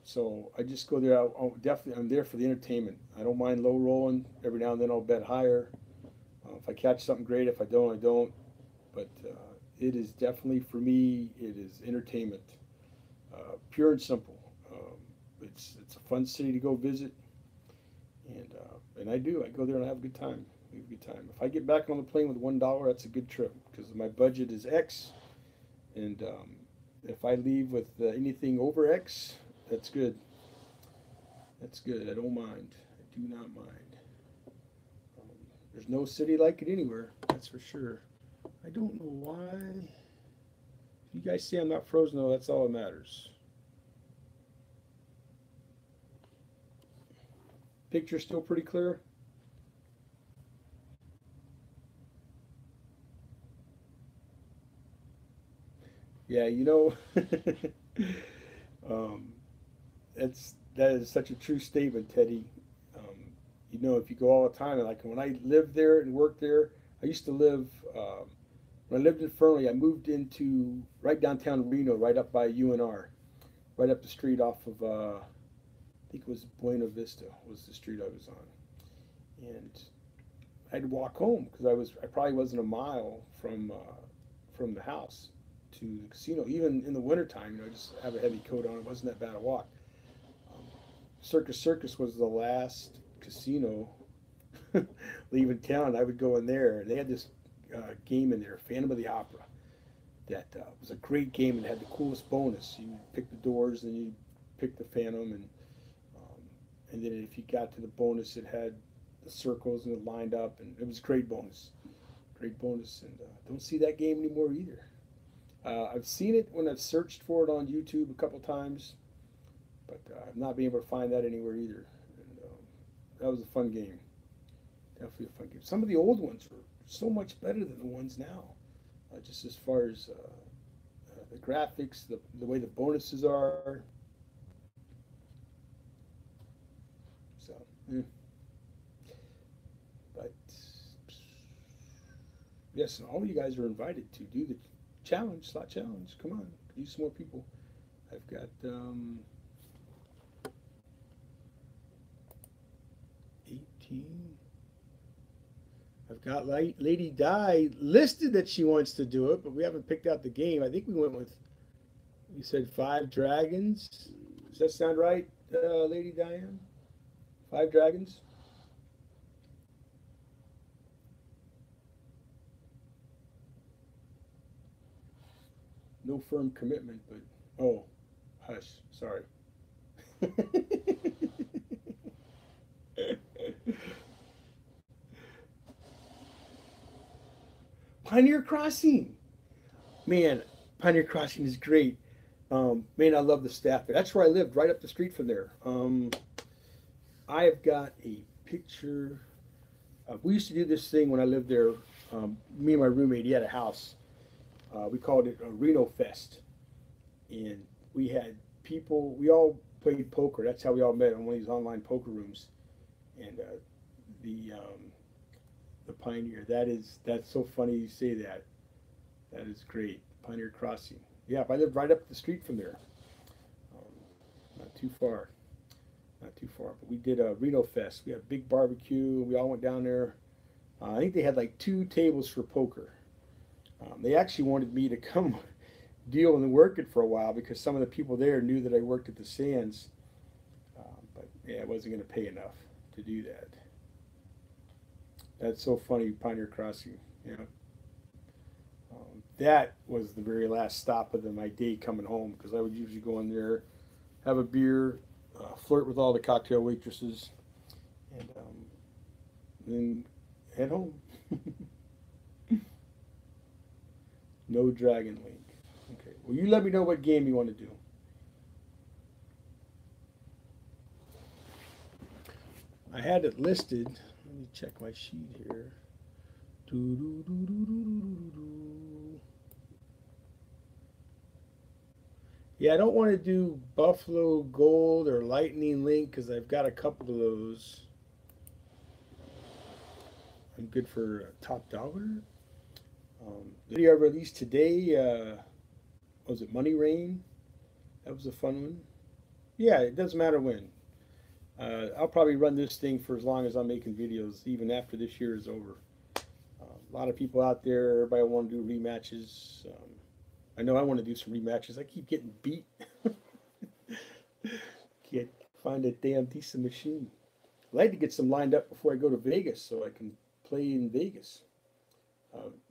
So I just go there. I'm there for the entertainment. I don't mind low rolling. Every now and then I'll bet higher. If I catch something great, if I don't, I don't. But it is definitely for me. It is entertainment, pure and simple. It's a fun city to go visit, and I do. I go there and I have a good time. I have a good time. If I get back on the plane with $1, that's a good trip because my budget is X, and if I leave with anything over X, that's good. That's good. I don't mind. I do not mind. Um, there's no city like it anywhere. That's for sure. I don't know why. If you guys see I'm not frozen, though, that's all that matters. Picture still pretty clear? Yeah, you know, um, that is such a true statement, Teddy. Um, you know, if you go all the time, and like when I lived there and worked there, I used to live. When I lived in Fernley, I moved into right downtown Reno, right up by UNR, right up the street off of I think it was Buena Vista was the street I was on, and I had to walk home because I probably wasn't a mile from from the house to the casino, even in the wintertime. Just have a heavy coat on. It wasn't that bad a walk. Um, Circus was the last casino leaving town. I would go in there. They had this game in there, Phantom of the Opera, that was a great game and had the coolest bonus. You pick the doors and you pick the Phantom, and then if you got to the bonus, it had the circles and it lined up, and it was great bonus, and don't see that game anymore either. I've seen it when I've searched for it on YouTube a couple times, but I've not been able to find that anywhere either. And, that was a fun game, definitely a fun game. Some of the old ones were so much better than the ones now, just as far as the graphics, the way the bonuses are. So, but yes, and all you guys are invited to do the challenge, slot challenge. Come on, use some more people. I've got 18. I've got Lady Di listed that she wants to do it, but we haven't picked out the game. I think we went with, you said 5 dragons. Does that sound right, Lady Diane? 5 dragons? No firm commitment, but, oh, hush, sorry. Pioneer Crossing. Man, Pioneer Crossing is great. Man, I love the staff there. That's where I lived, right up the street from there. I have got a picture. We used to do this thing when I lived there. Me and my roommate, he had a house. We called it Reno Fest. And we had people, we all played poker. That's how we all met, on one of these online poker rooms. And the Pioneer, that's so funny you say that. That is great. Pioneer Crossing. Yeah, I lived right up the street from there. Not too far. Not too far. But we did a Reno Fest. We had a big barbecue. We all went down there. I think they had like 2 tables for poker. They actually wanted me to come deal and work it for a while because some of the people there knew that I worked at the Sands. But yeah, I wasn't going to pay enough to do that. That's so funny, Pioneer Crossing. Yeah. That was the very last stop of my day coming home, because I would usually go in there, have a beer, flirt with all the cocktail waitresses, and then head home. No Dragon Link. Okay. Well, you let me know what game you want to do. I had it listed. Let me check my sheet here. Yeah, I don't want to do Buffalo Gold or Lightning Link because I've got a couple of those. I'm good for top dollar. The video I released today, was it Money Rain? That was a fun one. Yeah, it doesn't matter when. I'll probably run this thing for as long as I'm making videos, even after this year is over. A lot of people out there, everybody want to do rematches. I know I want to do some rematches. I keep getting beat. Can't find a damn decent machine. I'd like to get some lined up before I go to Vegas so I can play in Vegas.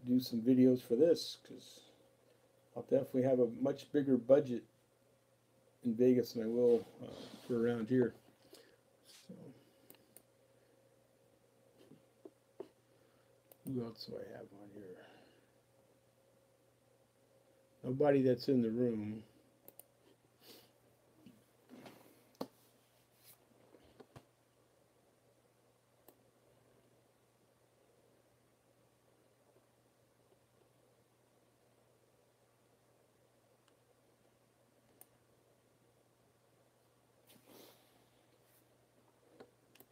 Do some videos for this, because I'll definitely have a much bigger budget in Vegas than I will for around here. So, who else do I have on here? Nobody that's in the room.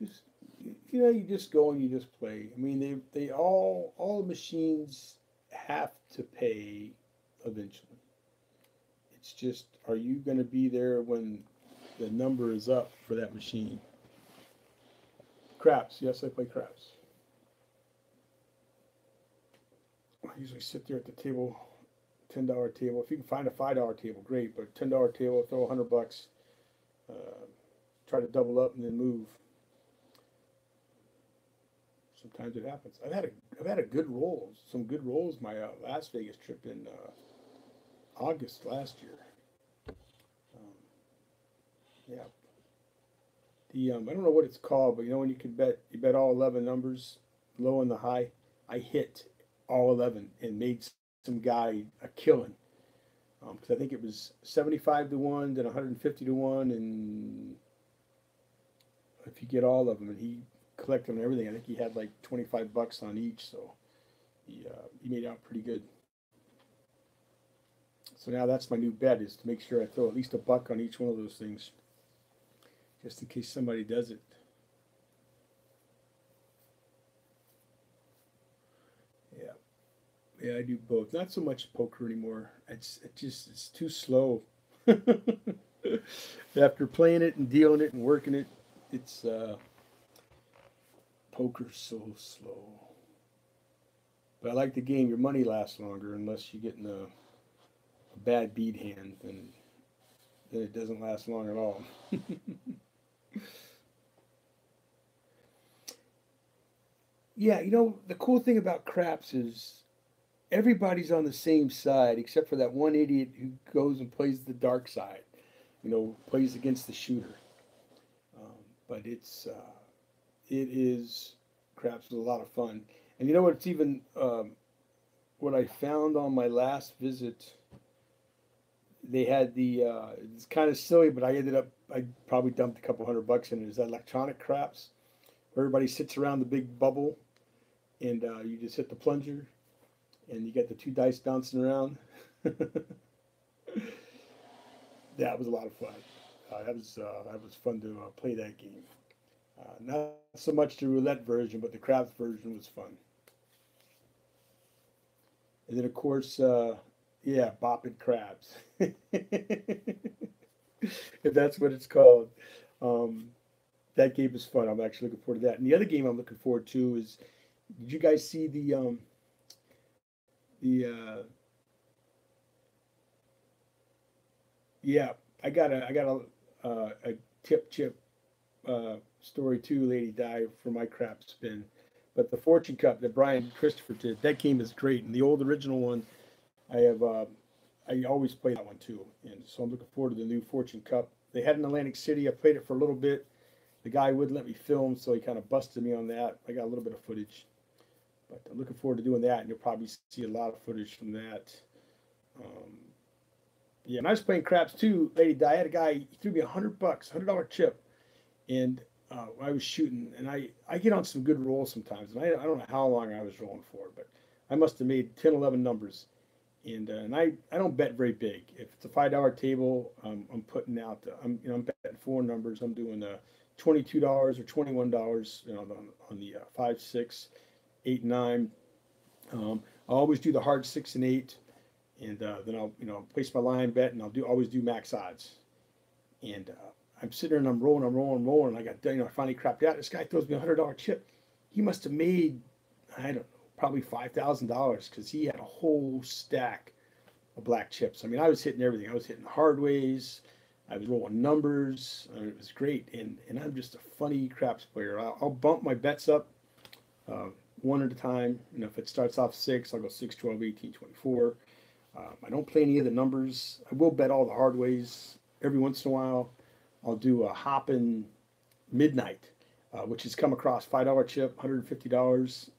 Just, you just go and you just play. I mean, they all the machines have to pay eventually. It's just, are you going to be there when the number is up for that machine? Craps. Yes, I play craps. I usually sit there at the table $10 table. If you can find a $5 table, great. But $10 table, throw $100. Try to double up and then move. Sometimes it happens. I've had a good roll, some good rolls. My Las Vegas trip in August last year. Yeah. I don't know what it's called, but you know when you bet all 11 numbers, low and the high. I hit all 11 and made some guy a killing. Because I think it was 75 to 1, then 150 to 1, and if you get all of them, and he collected them and everything, I think he had like $25 on each, so he made out pretty good. So now that's my new bet, is to make sure I throw at least $1 on each one of those things, just in case somebody does it. Yeah, I do both. Not so much poker anymore. It's too slow. After playing it and dealing it and working it, it's poker's so slow. But I like the game. Your money lasts longer unless you get in a bad bead hand, then it doesn't last long at all. Yeah, you know, the cool thing about craps is everybody's on the same side except for that one idiot who goes and plays the dark side, you know, plays against the shooter. But it is, craps is a lot of fun. And you know what, it's even, what I found on my last visit, they had it's kind of silly, but I probably dumped a couple $100 in it, is that electronic craps, where everybody sits around the big bubble, and you just hit the plunger, and you get the 2 dice bouncing around. That was a lot of fun. That was fun to play that game. Not so much the roulette version, but the craps version was fun. And then of course, yeah, bopping crabs, if that's what it's called. That game is fun. I'm actually looking forward to that. And the other game I'm looking forward to is, did you guys see yeah, I got a tip chip story too. Lady died for my crap spin, but the Fortune Cup that Brian Christopher did, that game is great. And the old original one, I always play that one too, and so I'm looking forward to the new Fortune Cup. They had it in Atlantic City. I played it for a little bit. The guy wouldn't let me film, so he kind of busted me on that. I got a little bit of footage, but I'm looking forward to doing that, and you'll probably see a lot of footage from that. Yeah, and I was playing craps too. Lady Di, I had a guy, he threw me $100, $100 chip, and I was shooting, and I get on some good rolls sometimes, and I don't know how long I was rolling for, but I must have made 10, 11 numbers, and I don't bet very big. If it's a $5 table, I'm putting out, I'm betting 4 numbers. I'm doing $22 or $21, you know, on the 5, 6, 8, 9. I always do the hard 6 and 8. And then I'll, you know, place my line bet, and I'll always do max odds. And I'm sitting there and I'm rolling. And I got, you know, I finally crapped out. This guy throws me a $100 chip. He must have made, I don't know, probably $5,000, because he had a whole stack of black chips. I mean, I was hitting everything. I was hitting hard ways. I was rolling numbers. I mean, it was great. And I'm just a funny craps player. I'll bump my bets up one at a time. You know, if it starts off 6, I'll go 6, 12, 18, 24. I don't play any of the numbers. I will bet all the hard ways every once in a while. I'll do a hopping midnight, which has come across $5 chip, $150.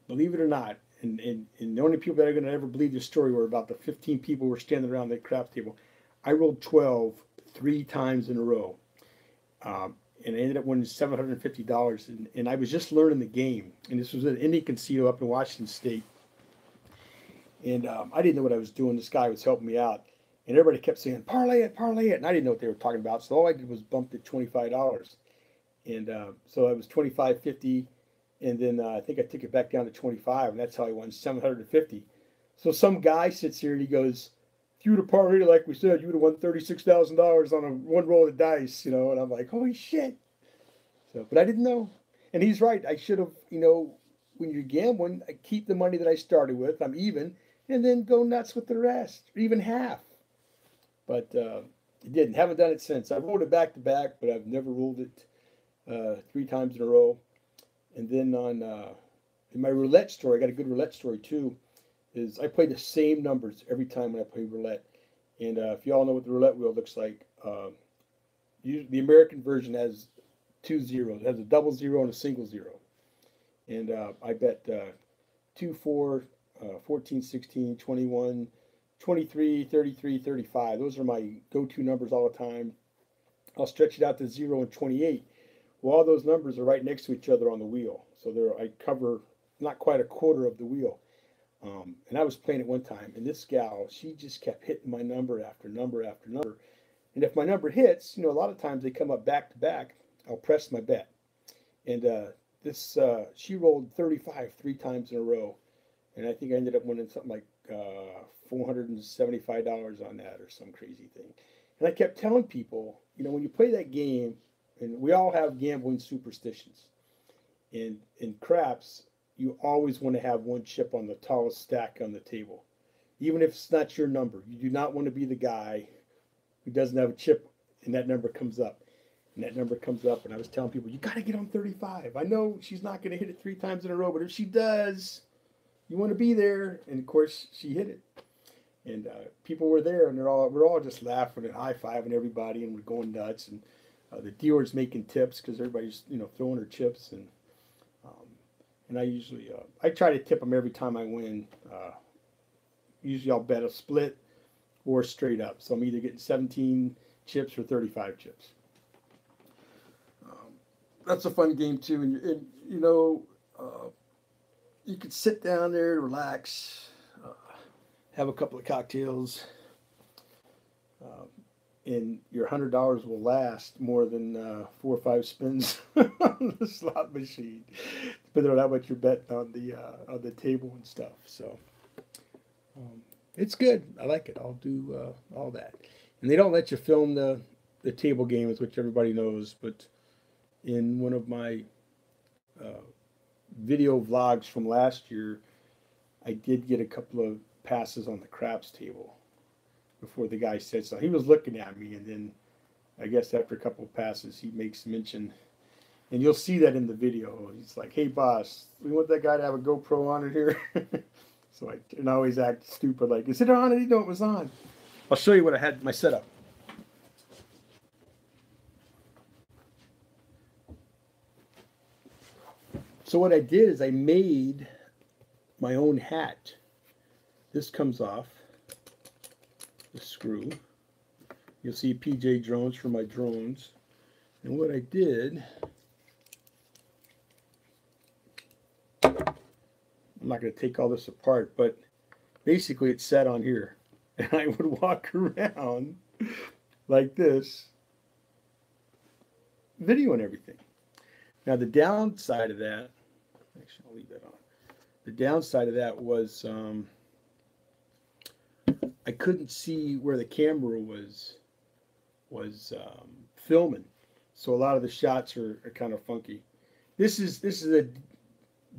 Believe it or not, and the only people that are going to ever believe this story were about the 15 people who were standing around the craps table. I rolled 12 3 times in a row, and I ended up winning $750. And I was just learning the game, and this was at an Indian casino up in Washington State. And I didn't know what I was doing. This guy was helping me out. And everybody kept saying, parlay it. And I didn't know what they were talking about. So all I did was bump it $25. And so I was $25.50. And then I think I took it back down to 25. And that's how I won $750. So some guy sits here and he goes, if you would have parlayed, like we said, you would have won $36,000 on a one roll of dice, you know. And I'm like, holy shit. So, but I didn't know. And he's right. I should have, you know, when you're gambling, I keep the money that I started with, I'm even, and then go nuts with the rest, or even half. But it didn't. Haven't done it since. I rolled it back to back, but I've never rolled it 3 times in a row. And then on in my roulette story, I got a good roulette story too. Is I play the same numbers every time when I play roulette. And if you all know what the roulette wheel looks like, the American version has 2 zeros. It has a double zero and a single zero. And I bet 2, 4, 14, 16, 21, 23, 33, 35. Those are my go-to numbers all the time. I'll stretch it out to 0 and 28. Well, all those numbers are right next to each other on the wheel. So I cover not quite a quarter of the wheel. And I was playing it one time, and this gal, she just kept hitting my number after number after number. And if my number hits, a lot of times they come up back to back, I'll press my bet. And she rolled 35 3 times in a row. And I think I ended up winning something like $475 on that or some crazy thing. And I kept telling people, when you play that game, and we all have gambling superstitions. And in craps, you always want to have one chip on the tallest stack on the table. Even if it's not your number. You do not want to be the guy who doesn't have a chip and that number comes up. And that number comes up, and I was telling people, you got to get on 35. I know she's not going to hit it 3 times in a row, but if she does, you want to be there. And of course, she hit it. And people were there, and we're all just laughing and high-fiving everybody, and we're going nuts. And the dealer's making tips because everybody's throwing her chips, and I usually I try to tip them every time I win. Usually I'll bet a split or straight up, so I'm either getting 17 chips or 35 chips. That's a fun game too, and you could sit down there, relax, have a couple of cocktails, and your $100 will last more than 4 or 5 spins on the slot machine, depending on how much you're betting on the table and stuff. So it's good. I like it. I'll do all that. And they don't let you film the table games, which everybody knows, but in one of my video vlogs from last year, I did get a couple of passes on the craps table before the guy said so. He was looking at me, and then I guess after a couple of passes, he makes mention, and you'll see that in the video. He's like, "Hey, boss, we want that guy to have a GoPro on it here." So I always act stupid, like, "Is it on?" I didn't know it was on. I'll show you what I had my setup. So what I did is I made my own hat. This comes off the screw. You'll see PJ drones for my drones. And what I did, I'm not going to take all this apart, but basically it's set on here. And I would walk around like this, videoing everything. Now the downside of that, actually I'll leave that on. The downside of that was I couldn't see where the camera was filming, so a lot of the shots are kind of funky. This is a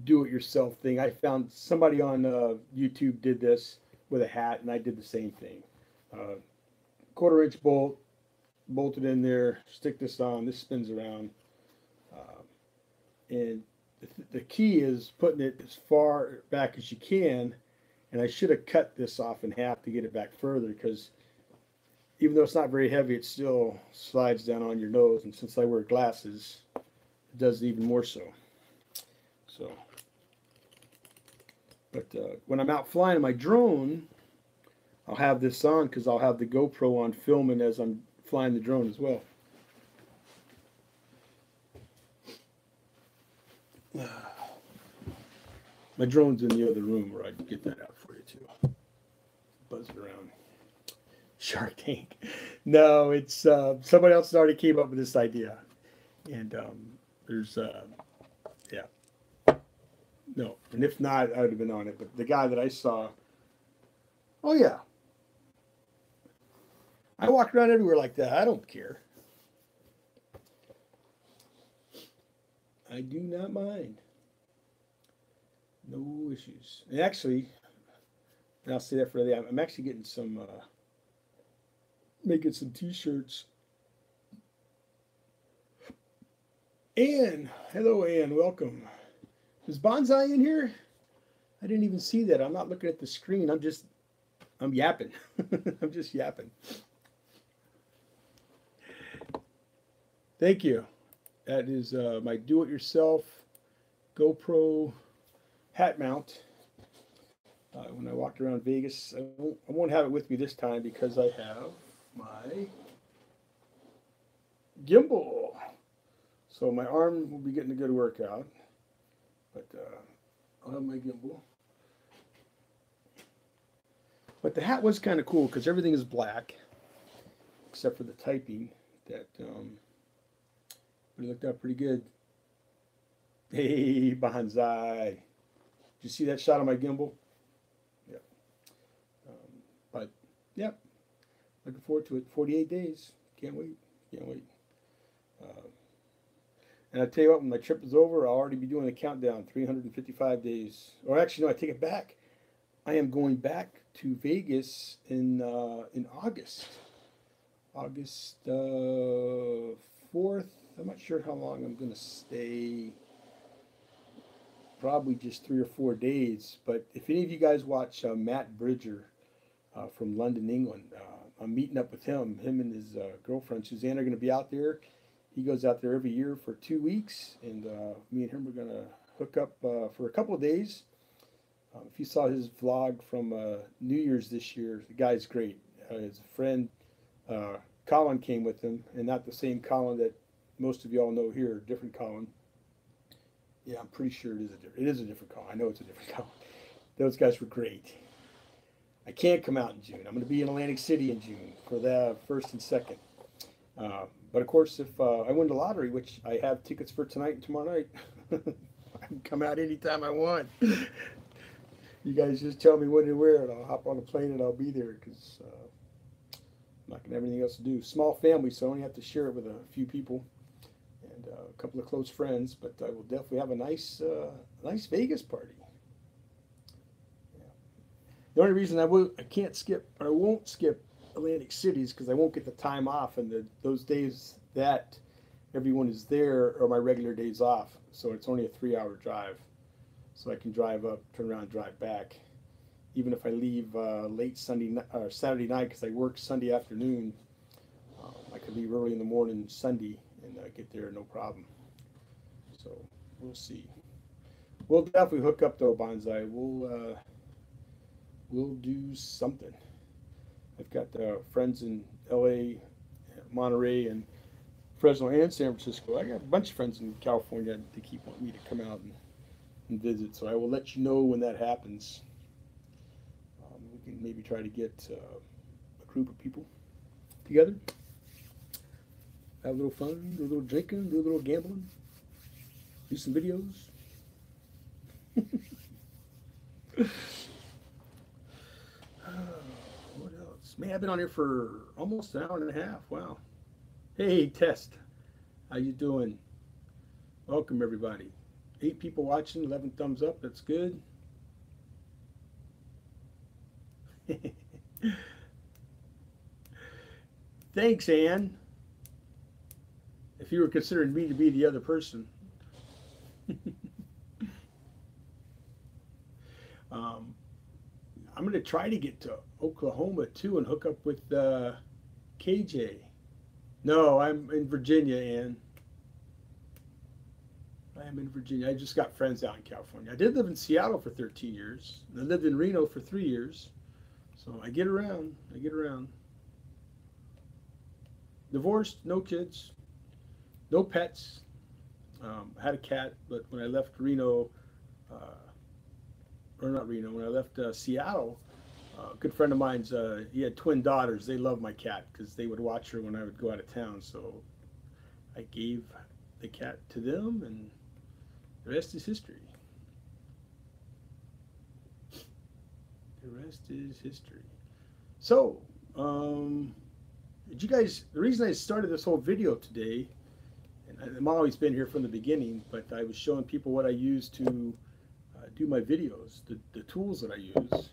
do-it-yourself thing. I found somebody on YouTube did this with a hat, and I did the same thing. 1/4-inch bolt, bolted in there. Stick this on. This spins around, and the key is putting it as far back as you can. And I should have cut this off in half to get it back further, because even though it's not very heavy, it still slides down on your nose. And since I wear glasses, it does it even more so. So, but when I'm out flying my drone, I'll have this on because I'll have the GoPro on filming as I'm flying the drone as well. My drone's in the other room where I can get that out for you too. Buzzing around. Shark Tank. No, it's somebody else already came up with this idea. And there's, yeah. No, and if not, I would have been on it. But the guy that I saw, oh yeah. I walk around everywhere like that. I don't care. I do not mind. No issues. And actually, and I'll say that for the day, I'm actually getting some, making some t-shirts. Ann, hello Ann, welcome. Is Bonsai in here? I didn't even see that. I'm not looking at the screen. I'm yapping. I'm just yapping. Thank you. That is my do-it-yourself GoPro hat mount. When I walked around Vegas, I won't have it with me this time because I have my gimbal. So my arm will be getting a good workout, but I'll have my gimbal. But the hat was kind of cool because everything is black except for the typing. That but it looked out pretty good. Hey, Bonsai. Did you see that shot of my gimbal? Yeah. But, yeah, looking forward to it. 48 days. Can't wait. Can't wait. And I tell you what, when my trip is over, I'll already be doing the countdown, 355 days. Or actually, no, I take it back. I am going back to Vegas in August. August 4th. I'm not sure how long I'm going to stay. Probably just 3 or 4 days. But if any of you guys watch Matt Bridger from London, England, I'm meeting up with him. Him and his girlfriend Suzanne are going to be out there. He goes out there every year for 2 weeks, and me and him are going to hook up for a couple of days. If you saw his vlog from New Year's this year, the guy's great. His friend Colin came with him, and not the same Colin that most of y'all know here, different Colin. Yeah, I'm pretty sure it is a different Colin. I know it's a different Colin. Those guys were great. I can't come out in June. I'm going to be in Atlantic City in June for the 1st and 2nd. But of course, if I win the lottery, which I have tickets for tonight and tomorrow night, I can come out anytime I want. You guys just tell me when and where, and I'll hop on a plane and I'll be there because I'm not going to have anything else to do. Small family, so I only have to share it with a few people and a couple of close friends. But I will definitely have a nice Vegas party. Yeah. The only reason I can't skip, or I won't skip Atlantic City is because I won't get the time off, and those days that everyone is there are my regular days off. So it's only a 3-hour drive. So I can drive up, turn around, and drive back. Even if I leave late Sunday or Saturday night because I work Sunday afternoon, I could leave early in the morning Sunday and get there no problem. So we'll see. We'll definitely hook up though, Bonsai. We'll do something. I've got friends in LA, Monterey, and Fresno, and San Francisco. I got a bunch of friends in California to keep wanting me to come out and visit. So I will let you know when that happens. We can maybe try to get a group of people together, have a little fun, do a little drinking, do a little gambling, do some videos. What else? Man, I've been on here for almost an hour and a half. Wow. Hey, Test. How you doing? Welcome, everybody. 8 people watching, 11 thumbs up. That's good. Thanks, Ann. If you were considering me to be the other person. I'm going to try to get to Oklahoma, too, and hook up with KJ. No, I'm in Virginia, Ann. I am in Virginia. I just got friends out in California. I did live in Seattle for 13 years. I lived in Reno for 3 years. So I get around. I get around. Divorced, no kids, no pets. I had a cat, but when I left Reno, or not Reno, when I left Seattle, a good friend of mine's, he had twin daughters. They loved my cat because they would watch her when I would go out of town. So I gave the cat to them, and the rest is history. The rest is history. So, did you guys, the reason I started this whole video today, and I've always been here from the beginning, but I was showing people what I use to do my videos, the tools that I use.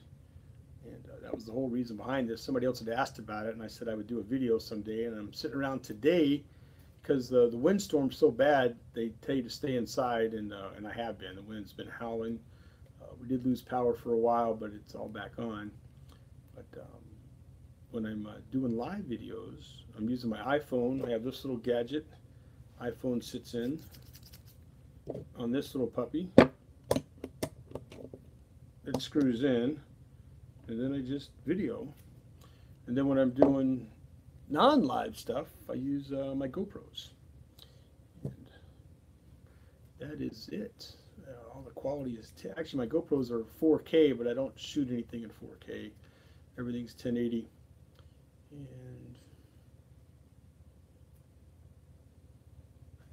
And that was the whole reason behind this. Somebody else had asked about it, and I said I would do a video someday. And I'm sitting around today because the windstorm's so bad, they tell you to stay inside, and I have been. The wind's been howling. We did lose power for a while, but it's all back on. But when I'm doing live videos, I'm using my iPhone. I have this little gadget. iPhone sits in on this little puppy. It screws in, and then I just video. And then when I'm doing non-live stuff, I use my GoPros. And that is it. All the quality is actually, my GoPros are 4K, but I don't shoot anything in 4K. Everything's 1080.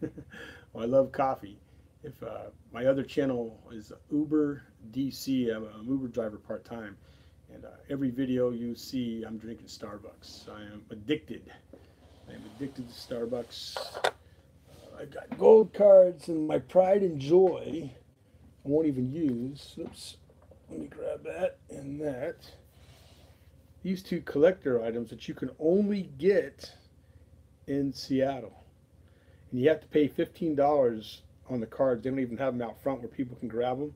And well, I love coffee. If my other channel is Uber DC, I'm an Uber driver part-time, and every video you see, I'm drinking Starbucks. I am addicted. I am addicted to Starbucks. I've got gold cards and my pride and joy I won't even use. Oops. Let me grab that and that. These two collector items that you can only get in Seattle. And you have to pay $15 on the cards. They don't even have them out front where people can grab them.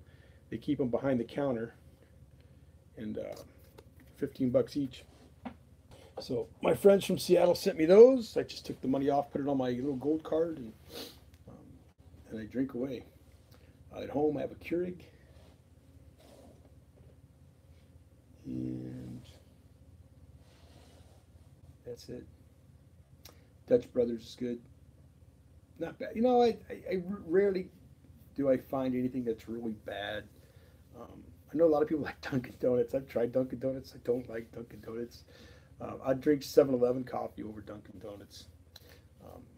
They keep them behind the counter. And 15 bucks each. So my friends from Seattle sent me those. I just took the money off, put it on my little gold card, and I drink away. At home I have a Keurig. And that's it. Dutch Brothers is good. Not bad. You know, I rarely do I find anything that's really bad. I know a lot of people like Dunkin' Donuts. I've tried Dunkin' Donuts. I don't like Dunkin' Donuts. I'd drink 7-Eleven coffee over Dunkin' Donuts.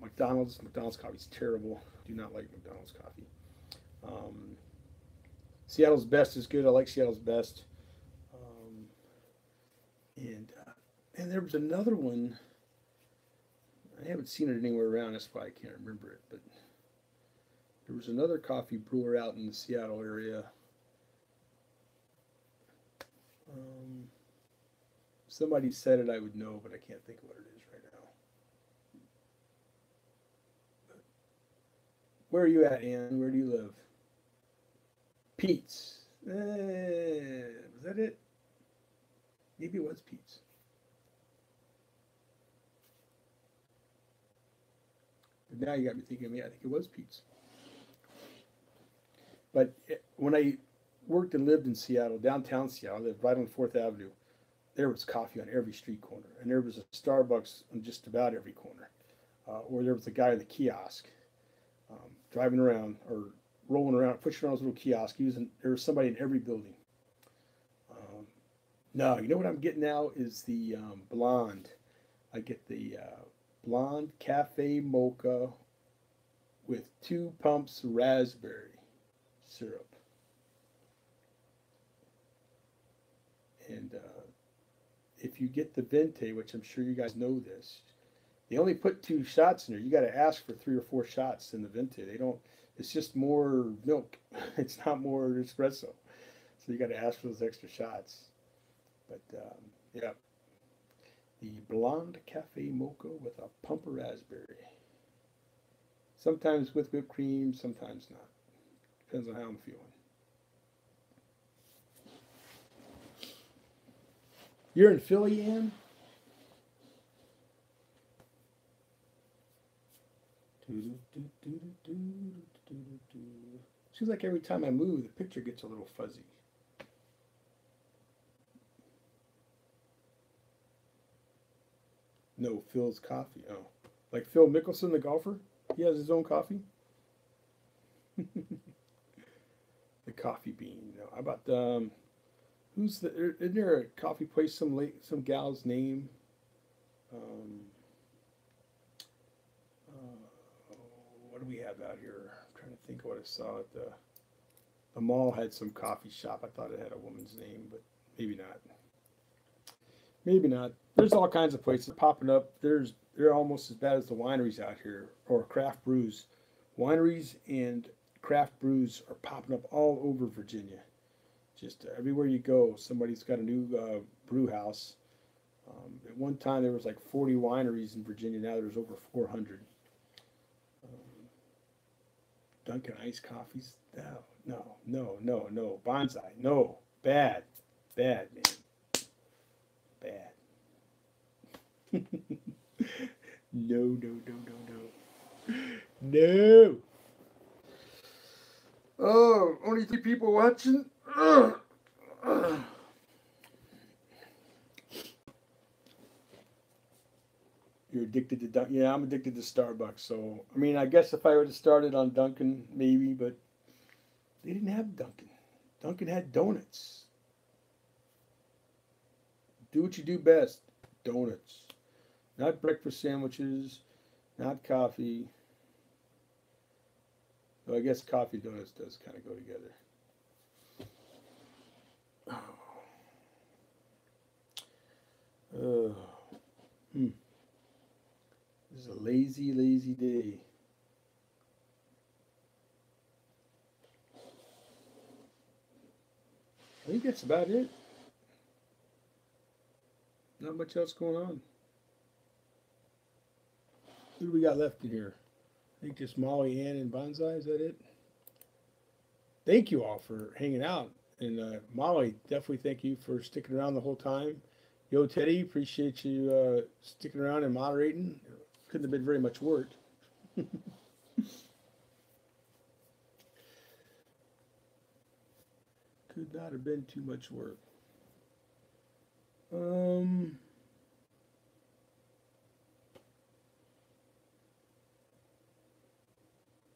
McDonald's coffee is terrible. Do not like McDonald's coffee. Seattle's Best is good. I like Seattle's Best. And there was another one. I haven't seen it anywhere around. That's why I can't remember it. But there was another coffee brewer out in the Seattle area. Somebody said it, I would know, but I can't think of what it is right now. But where are you at, Ann? Where do you live? Pete's. Was that it? Maybe it was Pete's. But now you got me thinking, yeah, I think it was Pete's. But when I worked and lived in Seattle, downtown Seattle, I lived right on 4th Avenue. There was coffee on every street corner, and there was a Starbucks on just about every corner. Or there was a guy at the kiosk driving around or rolling around, pushing around his little kiosk. There was somebody in every building. No, you know what I'm getting now is the blonde. I get the blonde cafe mocha with 2 pumps raspberry syrup. And if you get the Venti, which I'm sure you guys know this, they only put 2 shots in there. You got to ask for 3 or 4 shots in the Venti. They don't. It's just more milk. It's not more espresso. So you got to ask for those extra shots. But yeah, the blonde cafe mocha with a pump of raspberry. Sometimes with whipped cream, sometimes not. Depends on how I'm feeling. You're in Philly, Ann? Seems like every time I move, the picture gets a little fuzzy. No, Phil's coffee. Oh, like Phil Mickelson, the golfer? He has his own coffee? The coffee bean. No, how about isn't there a coffee place, some gal's name? What do we have out here? I'm trying to think of what I saw at the mall. Had some coffee shop. I thought it had a woman's name, but maybe not. Maybe not. There's all kinds of places popping up. They're almost as bad as the wineries out here, or craft brews. Wineries and craft brews are popping up all over Virginia. Just everywhere you go, somebody's got a new brew house. At one time, there was like 40 wineries in Virginia. Now there's over 400. Dunkin' iced coffees? No. Bonsai? No. Bad, man. Bad. No. Oh, only 3 people watching? You're addicted to Dunkin'? Yeah, I'm addicted to Starbucks. So, I mean, I guess if I would have started on Dunkin', maybe, but they didn't have Dunkin'. Dunkin' had donuts. Do what you do best. Donuts. Not breakfast sandwiches, not coffee. Though I guess coffee and donuts does kind of go together. This is a lazy day. I think that's about it. Not much else going on. Who do we got left in here? I think just Molly, Ann, and Bonsai. Is that it? Thank you all for hanging out. And Molly, definitely thank you for sticking around the whole time. Yo, Teddy, appreciate you sticking around and moderating. Couldn't have been very much work. Could not have been too much work.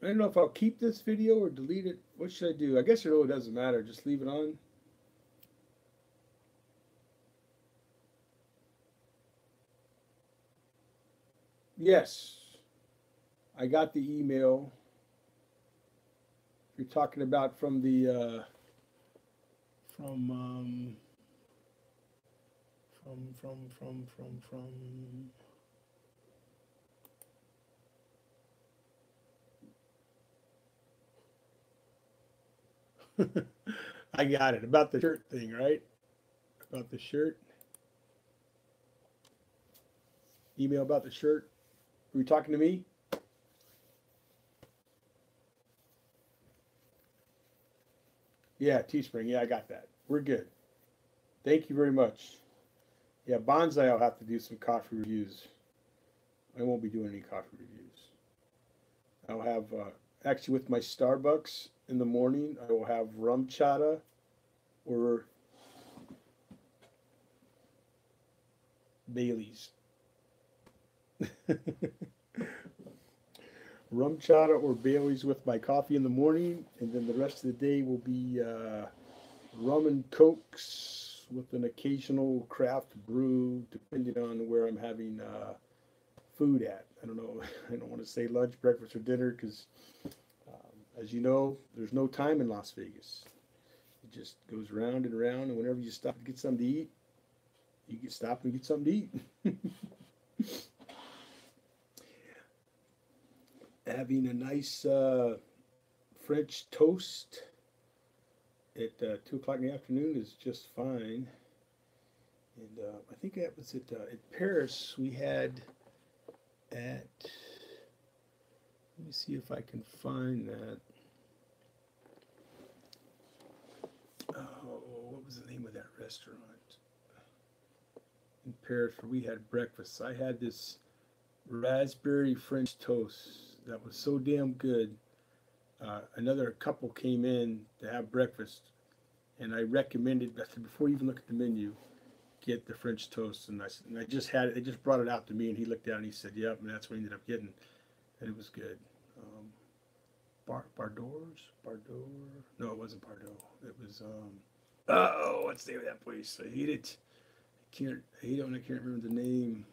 I don't know if I'll keep this video or delete it. What should I do? I guess it really doesn't matter. Just leave it on. Yes. I got the email. You're talking about from the from I got it. About the shirt thing, right? About the shirt. Email about the shirt. Were you talking to me? Yeah, Teespring. Yeah, I got that. We're good. Thank you very much. Yeah, Bonsai, I'll have to do some coffee reviews. I won't be doing any coffee reviews. I'll have, actually with my Starbucks in the morning, I will have rum chata or Bailey's. Rum chata or Bailey's with my coffee in the morning, and then the rest of the day will be rum and cokes with an occasional craft brew, depending on where I'm having food at. I don't know. I don't want to say lunch, breakfast, or dinner because, as you know, there's no time in Las Vegas. It just goes round and round, and whenever you stop to get something to eat, you can stop and get something to eat. Having a nice French toast at 2 o'clock in the afternoon is just fine. And I think that was at Paris. We had at, let me see if I can find that. Oh, what was the name of that restaurant in Paris where we had breakfast? I had this raspberry French toast that was so damn good. Another couple came in to have breakfast, and I recommended, before you even look at the menu, get the French toast. And I just had it. They just brought it out to me, and he looked at it and he said, "Yep," and that's what I ended up getting, and it was good. Bardot? No, it wasn't Bardot. It was oh, what's the name of that place? I hate it. I can't remember the name.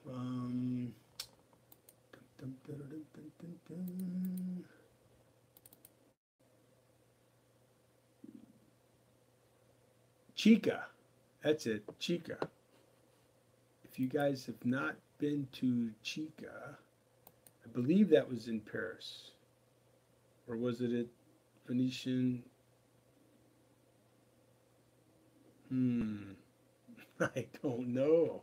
Chica. That's it. Chica. If you guys have not been to Chica, I believe that was in Paris. Or was it at Venetian. I don't know.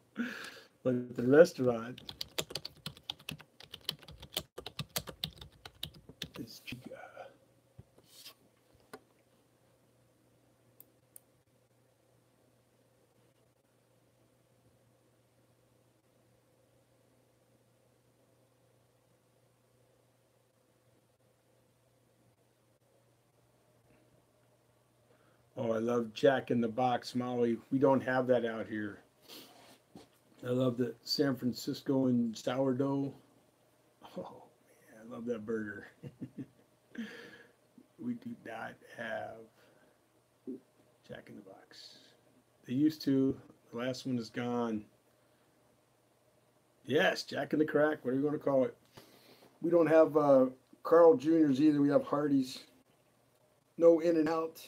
But the restaurant is Chica. Oh, I love Jack in the Box, Molly. We don't have that out here. I love the San Francisco and sourdough. Oh, man, I love that burger. We do not have Jack in the Box. They used to. The last one is gone. Yes, Jack in the Crack, whatever you want to call it. We don't have Carl Jr.'s either. We have Hardee's. No In and Out.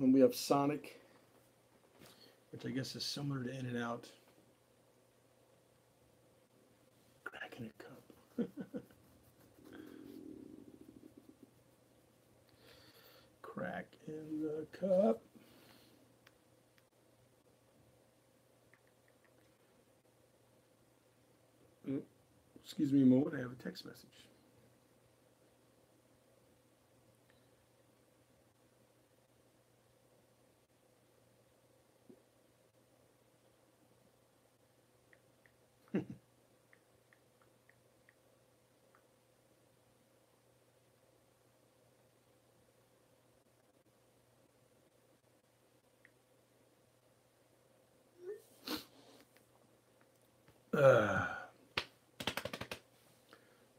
We have Sonic, which I guess is similar to In and Out. Crack in a cup. Crack in the cup. Oh, excuse me a moment, I have a text message. Uh,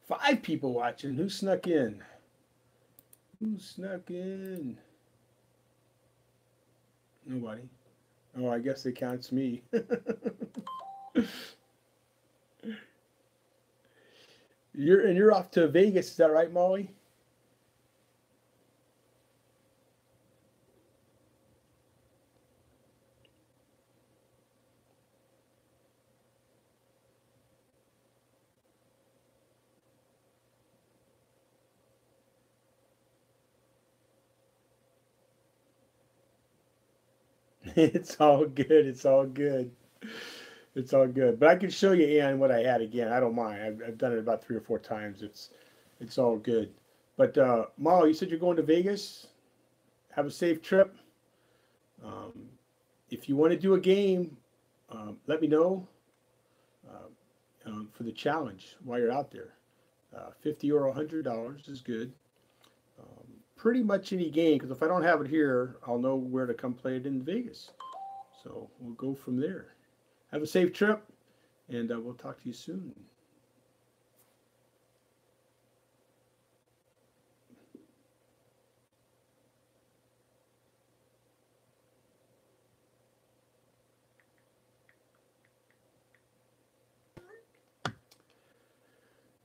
5 people watching. Who snuck in? Who snuck in? Nobody. Oh, I guess it counts me. You're off to Vegas, is that right, Molly? It's all good. It's all good. It's all good. But I can show you, Ann, what I had again. I don't mind. I've done it about 3 or 4 times. It's all good. But Molly, you said you're going to Vegas. Have a safe trip. Um, if you want to do a game, let me know for the challenge while you're out there. 50 or $100 is good. Pretty much any game, because if I don't have it here, I'll know where to come play it in Vegas. So we'll go from there. Have a safe trip, and we'll talk to you soon.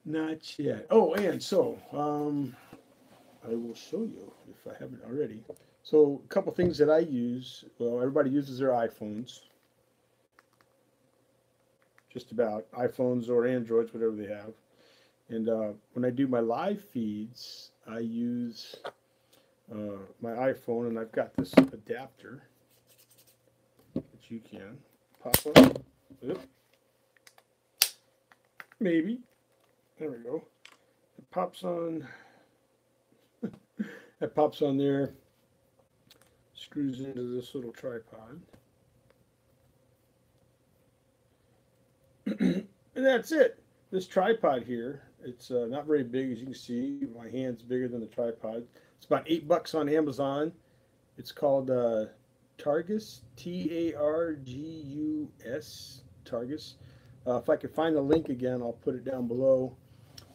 Not yet. Oh, and so I will show you if I haven't already. So a couple things that I use. Well, everybody uses their iPhones. Just about iPhones or Androids, whatever they have. And when I do my live feeds, I use my iPhone, and I've got this adapter that you can pop on. Oop. Maybe. There we go. It pops on. That pops on there. Screws into this little tripod. And that's it. This tripod here, it's not very big, as you can see. My hand's bigger than the tripod. It's about $8 on Amazon. It's called Targus, Targus, Targus. If I can find the link again, I'll put it down below.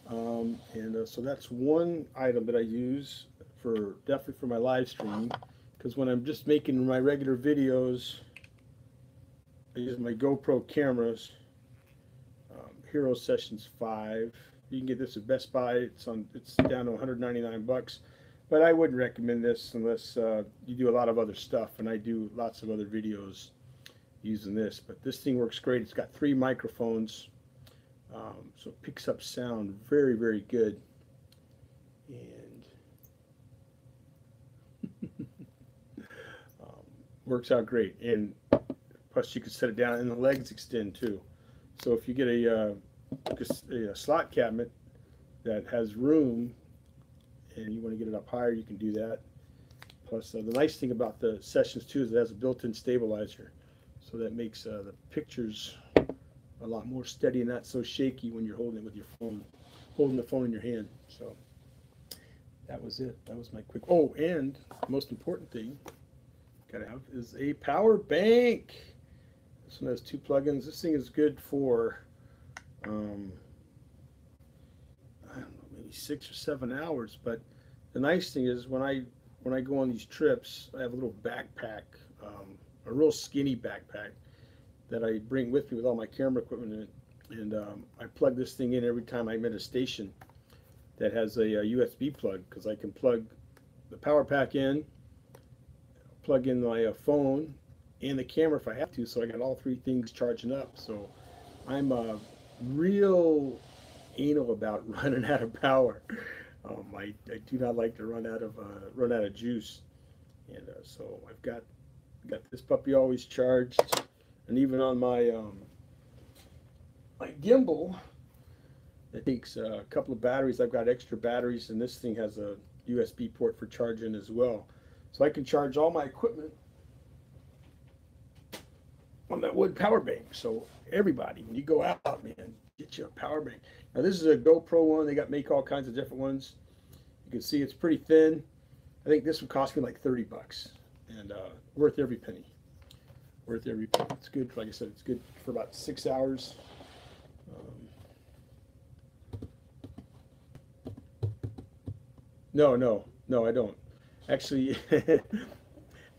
So that's one item that I use for definitely for my live stream, because when I'm just making my regular videos, I use my GoPro cameras. Hero Sessions 5. You can get this at Best Buy. It's down to $199, but I wouldn't recommend this unless you do a lot of other stuff, and I do lots of other videos using this. But this thing works great. It's got 3 microphones, so it picks up sound very, very good. And Works out great. And plus you can set it down and the legs extend too. So if you get a slot cabinet that has room and you want to get it up higher, you can do that. Plus the nice thing about the Sessions too is it has a built-in stabilizer. So that makes the pictures a lot more steady and not so shaky when you're holding it with your phone, holding the phone in your hand. So that was it. That was my quick. Oh, and the most important thing gotta have is a power bank. This one has 2 plugins. This thing is good for I don't know, maybe 6 or 7 hours. But the nice thing is when I go on these trips, I have a little backpack, a real skinny backpack that I bring with me with all my camera equipment in it. And I plug this thing in every time I'm at a station that has a USB plug, because I can plug the power pack in, plug in my phone and the camera if I have to, so I got all 3 things charging up. So I'm real anal about running out of power. I do not like to run out of juice, and so I've got this puppy always charged, and even on my my gimbal, it takes a couple of batteries. I've got extra batteries, and this thing has a USB port for charging as well, so I can charge all my equipment on that wood power bank. So everybody, when you go out, man, get you a power bank. Now this is a GoPro one. They make all kinds of different ones. You can see it's pretty thin. I think this would cost me like 30 bucks, and worth every penny. Worth every penny. It's good, like I said, it's good for about 6 hours. No, I don't. Actually,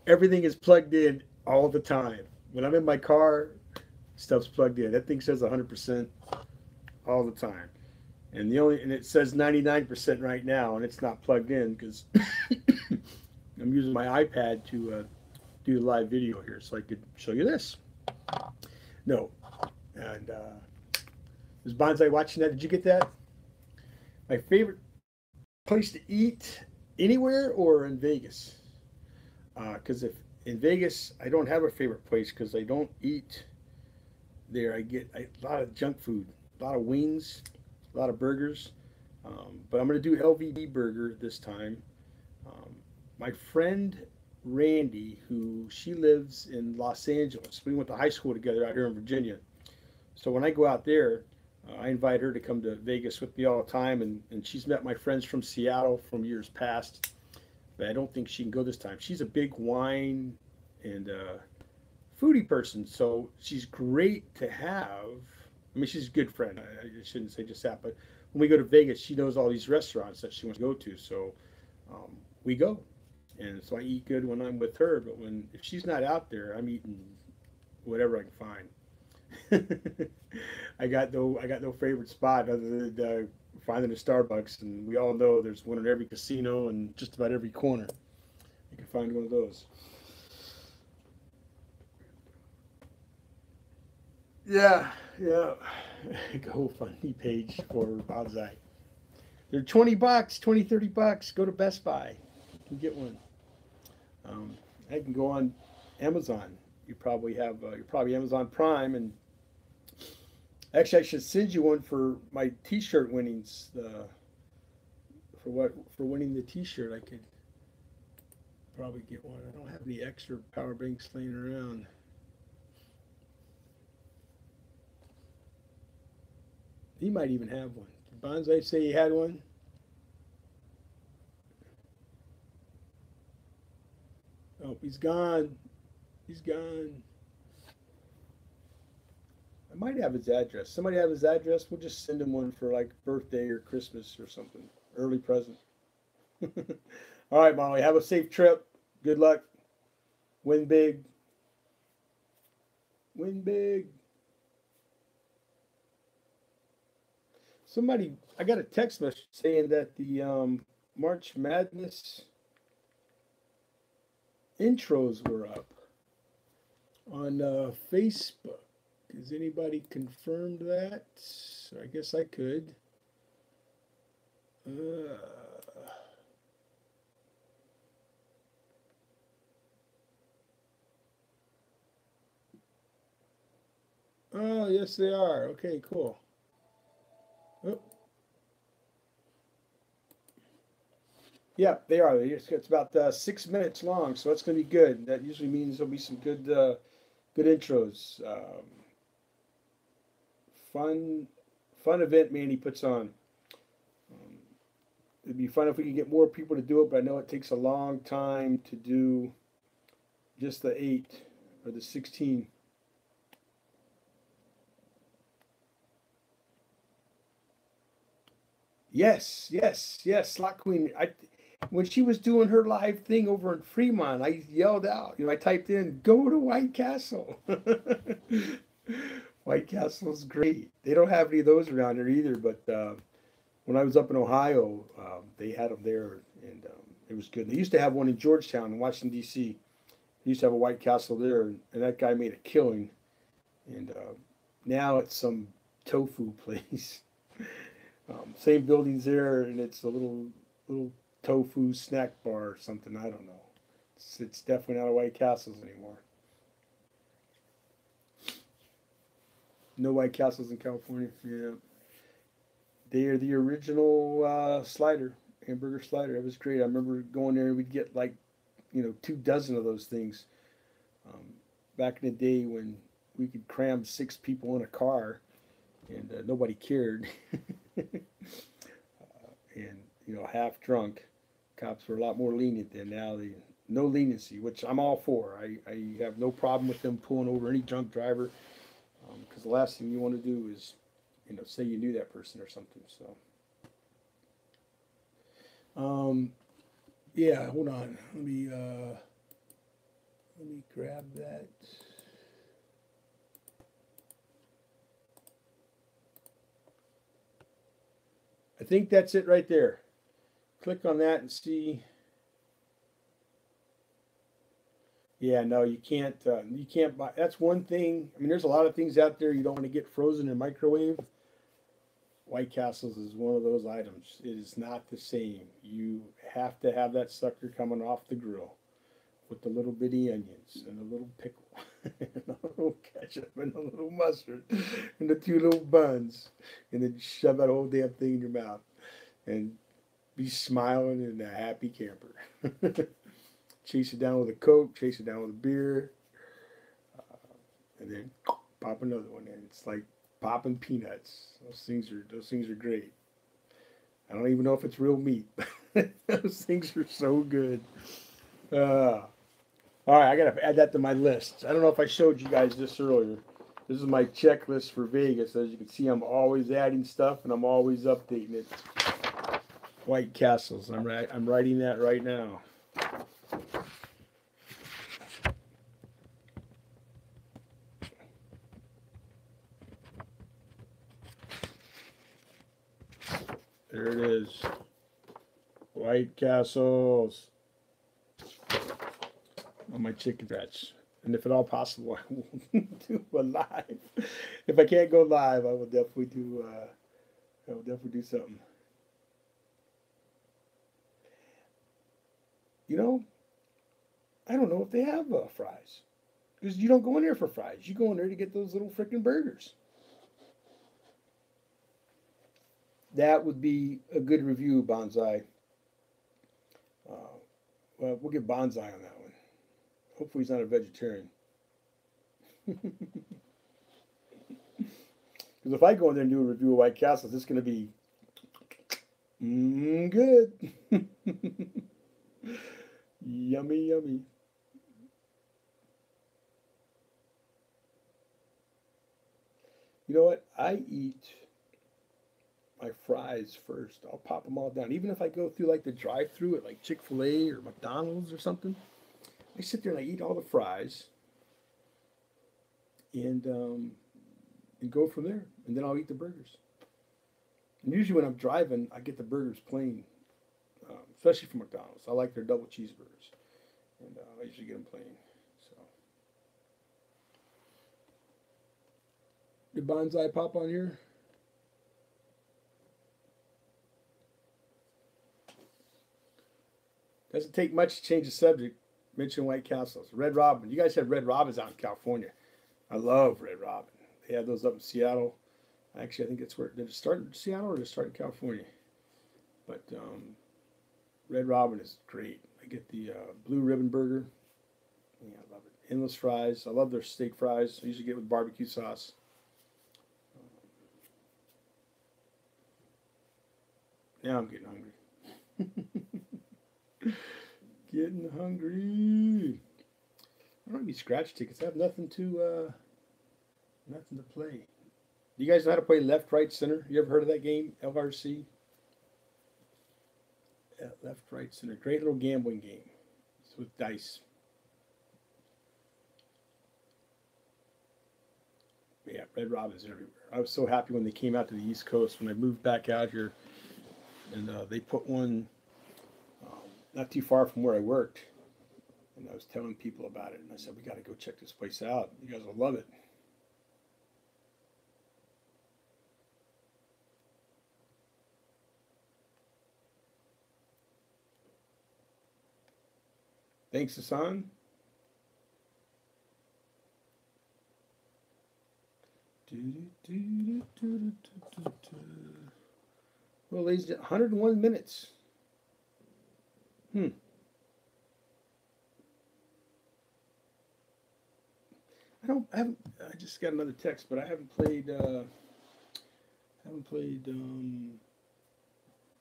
everything is plugged in all the time. When I'm in my car, stuff's plugged in. That thing says 100% all the time. And it says 99% right now, and it's not plugged in because I'm using my iPad to do the live video here, so I could show you this. No, and was Bonsai watching that? Did you get that? My favorite place to eat anywhere or in Vegas? Because if in Vegas, I don't have a favorite place because I don't eat there. I get a lot of junk food, a lot of wings, a lot of burgers. But I'm going to do LVD burger this time. My friend Randy, she lives in Los Angeles. We went to high school together out here in Virginia. So when I go out there, I invite her to come to Vegas with me all the time, and she's met my friends from Seattle from years past, but I don't think she can go this time. She's a big wine and foodie person, so she's great to have. I mean, she's a good friend. I shouldn't say just that, but when we go to Vegas, she knows all these restaurants that she wants to go to, so we go. And so I eat good when I'm with her, but if she's not out there, I'm eating whatever I can find. I got no favorite spot other than finding a Starbucks, and we all know there's one in every casino and just about every corner. You can find one of those. Yeah. GoFundMe page for Bonsai. They're 20 bucks, 20, 30 bucks. Go to Best Buy. You can get one. I can go on Amazon. You probably have you're probably Amazon Prime, and actually I should send you one for my T-shirt winnings. For winning the T-shirt, I could probably get one. I don't have any extra power banks laying around. He might even have one. Did Bonsai say he had one? Oh, he's gone. He's gone. I might have his address. Somebody have his address? We'll just send him one for like birthday or Christmas or something. Early present. All right, Molly. Have a safe trip. Good luck. Win big. Win big. I got a text message saying that the March Madness intros were up on Facebook. Has anybody confirmed that? I guess I could. Oh, yes, they are. Okay, cool. Oh, yeah, they are. It's about 6 minutes long, so it's going to be good. That usually means there'll be some good intros. Fun, fun event Manny puts on. Um, it'd be fun if we could get more people to do it, but I know it takes a long time to do just the 8 or the 16. Yes, yes, yes, Slot Queen. When she was doing her live thing over in Fremont, I yelled out. I typed in, "Go to White Castle." White Castle's great. They don't have any of those around here either. But when I was up in Ohio, they had them there, and it was good. They used to have one in Georgetown in Washington D.C. They used to have a White Castle there, and that guy made a killing. And now it's some tofu place. Same buildings there, and it's a little tofu snack bar or something. I don't know. It's definitely not a White Castles anymore. No White Castles in California. Yeah, they are the original slider, hamburger slider. It was great. I remember going there and we'd get like 2 dozen of those things. Um, Back in the day when we could cram 6 people in a car and nobody cared. And half drunk. Cops were a lot more lenient than now. They no leniency, which I'm all for. I have no problem with them pulling over any drunk driver because the last thing you want to do is say you knew that person or something. So um, yeah, hold on. Let me grab that. I think that's it right there. Click on that and see. Yeah, no, you can't. You can't buy. That's one thing. I mean, there's a lot of things out there you don't want to get frozen in microwave. White Castles is one of those items. It is not the same. You have to have that sucker coming off the grill with the little bitty onions and a little pickle and a little ketchup and a little mustard and the 2 little buns, and then shove that whole damn thing in your mouth and be smiling and a happy camper. Chase it down with a Coke, chase it down with a beer, and then pop another one in. It's like popping peanuts. Those things are great. I don't even know if it's real meat. Those things are so good. Uh, all right, I gotta add that to my list. I don't know if I showed you guys this earlier. This is my checklist for Vegas. As you can see, I'm always adding stuff and I'm always updating it. White Castles. I'm writing that right now. There it is. White Castles on my chicken scratch. And if at all possible, I will do a live. If I can't go live, I will definitely do. I will definitely do something. You know, I don't know if they have fries because you don't go in there for fries. You go in there to get those little freaking burgers. That would be a good review, Bonsai. Uh, well, we'll get Bonsai on that one. Hopefully, he's not a vegetarian. Because if I go in there and do a review of White Castles, it's going to be good. Yummy, yummy. You know what? I eat my fries first. I'll pop them all down. Even if I go through like the drive-through at like Chick-fil-A or McDonald's or something, I sit there and I eat all the fries and and go from there. And then I'll eat the burgers. And usually when I'm driving, I get the burgers plain, especially from McDonald's. I like their double cheeseburgers, and I usually get them plain. So, did Bonsai pop on here? Doesn't take much to change the subject. Mention White Castles. Red Robin. You guys have Red Robins out in California. I love Red Robin. They had those up in Seattle. Actually, I think it's where, did it start in Seattle or did it start in California? But Red Robin is great. I get the blue ribbon burger. Yeah, I love it. Endless fries. I love their steak fries. I usually get with barbecue sauce. Now I'm getting hungry. Getting hungry. I don't have any scratch tickets. I have nothing to play. Do you guys know how to play left, right, center? You ever heard of that game, LRC? Yeah, left, right, center. Great little gambling game. It's with dice. But yeah, Red Robin's everywhere. I was so happy when they came out to the East Coast when I moved back out here, and they put one not too far from where I worked. And I was telling people about it, and I said, we got to go check this place out. You guys will love it. Thanks, Hassan. Well, ladies, 101 minutes. I just got another text, but I haven't played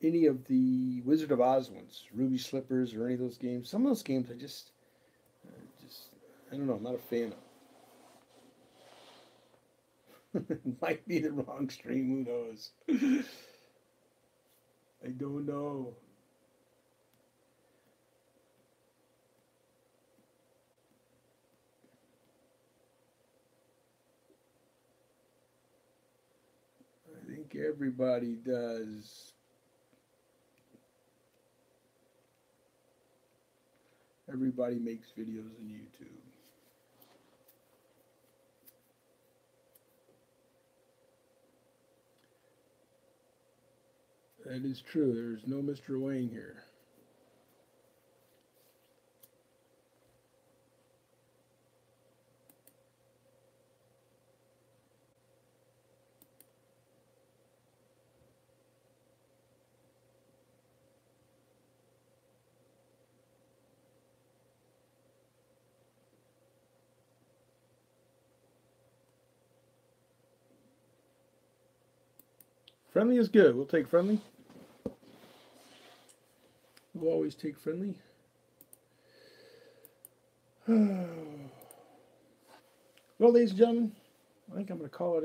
any of the Wizard of Oz ones, Ruby Slippers, or any of those games. Some of those games I just I don't know. I'm not a fan of. It might be the wrong stream. Who knows? I don't know. I think everybody does. Everybody makes videos on YouTube. That is true. There's no Mr. Wayne here. Friendly is good. We'll take friendly. We'll always take friendly. Well, ladies and gentlemen, I think I'm going to call it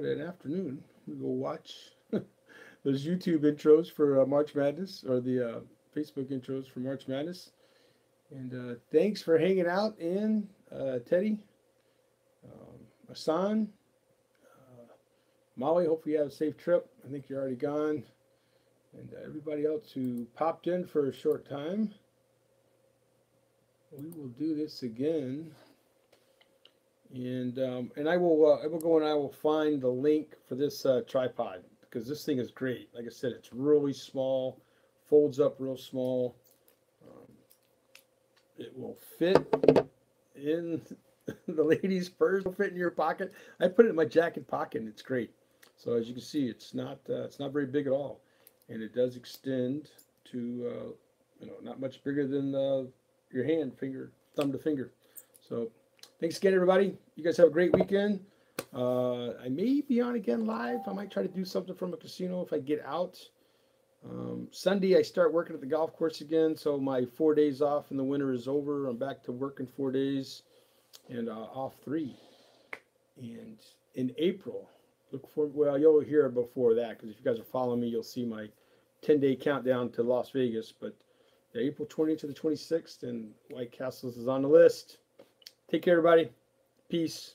an afternoon. We go watch those YouTube intros for March Madness, or the Facebook intros for March Madness. And thanks for hanging out, in Teddy, Hassan, Molly. Hopefully you have a safe trip. I think you're already gone. And everybody else who popped in for a short time. We will do this again. And I will go and I will find the link for this tripod, because this thing is great. Like I said, it's really small, folds up real small. It will fit in the lady's purse. It'll fit in your pocket. I put it in my jacket pocket, and it's great. So as you can see, it's not very big at all, and it does extend to not much bigger than your hand, thumb to finger. So thanks again, everybody. You guys have a great weekend. I may be on again live. I might try to do something from a casino if I get out. Sunday, I start working at the golf course again, so my 4 days off in the winter is over. I'm back to working 4 days and off 3. And in April, look for, well, you'll hear before that, because if you guys are following me, you'll see my 10-day countdown to Las Vegas. But April 20th to the 26th, and White Castles is on the list. Take care, everybody. Peace.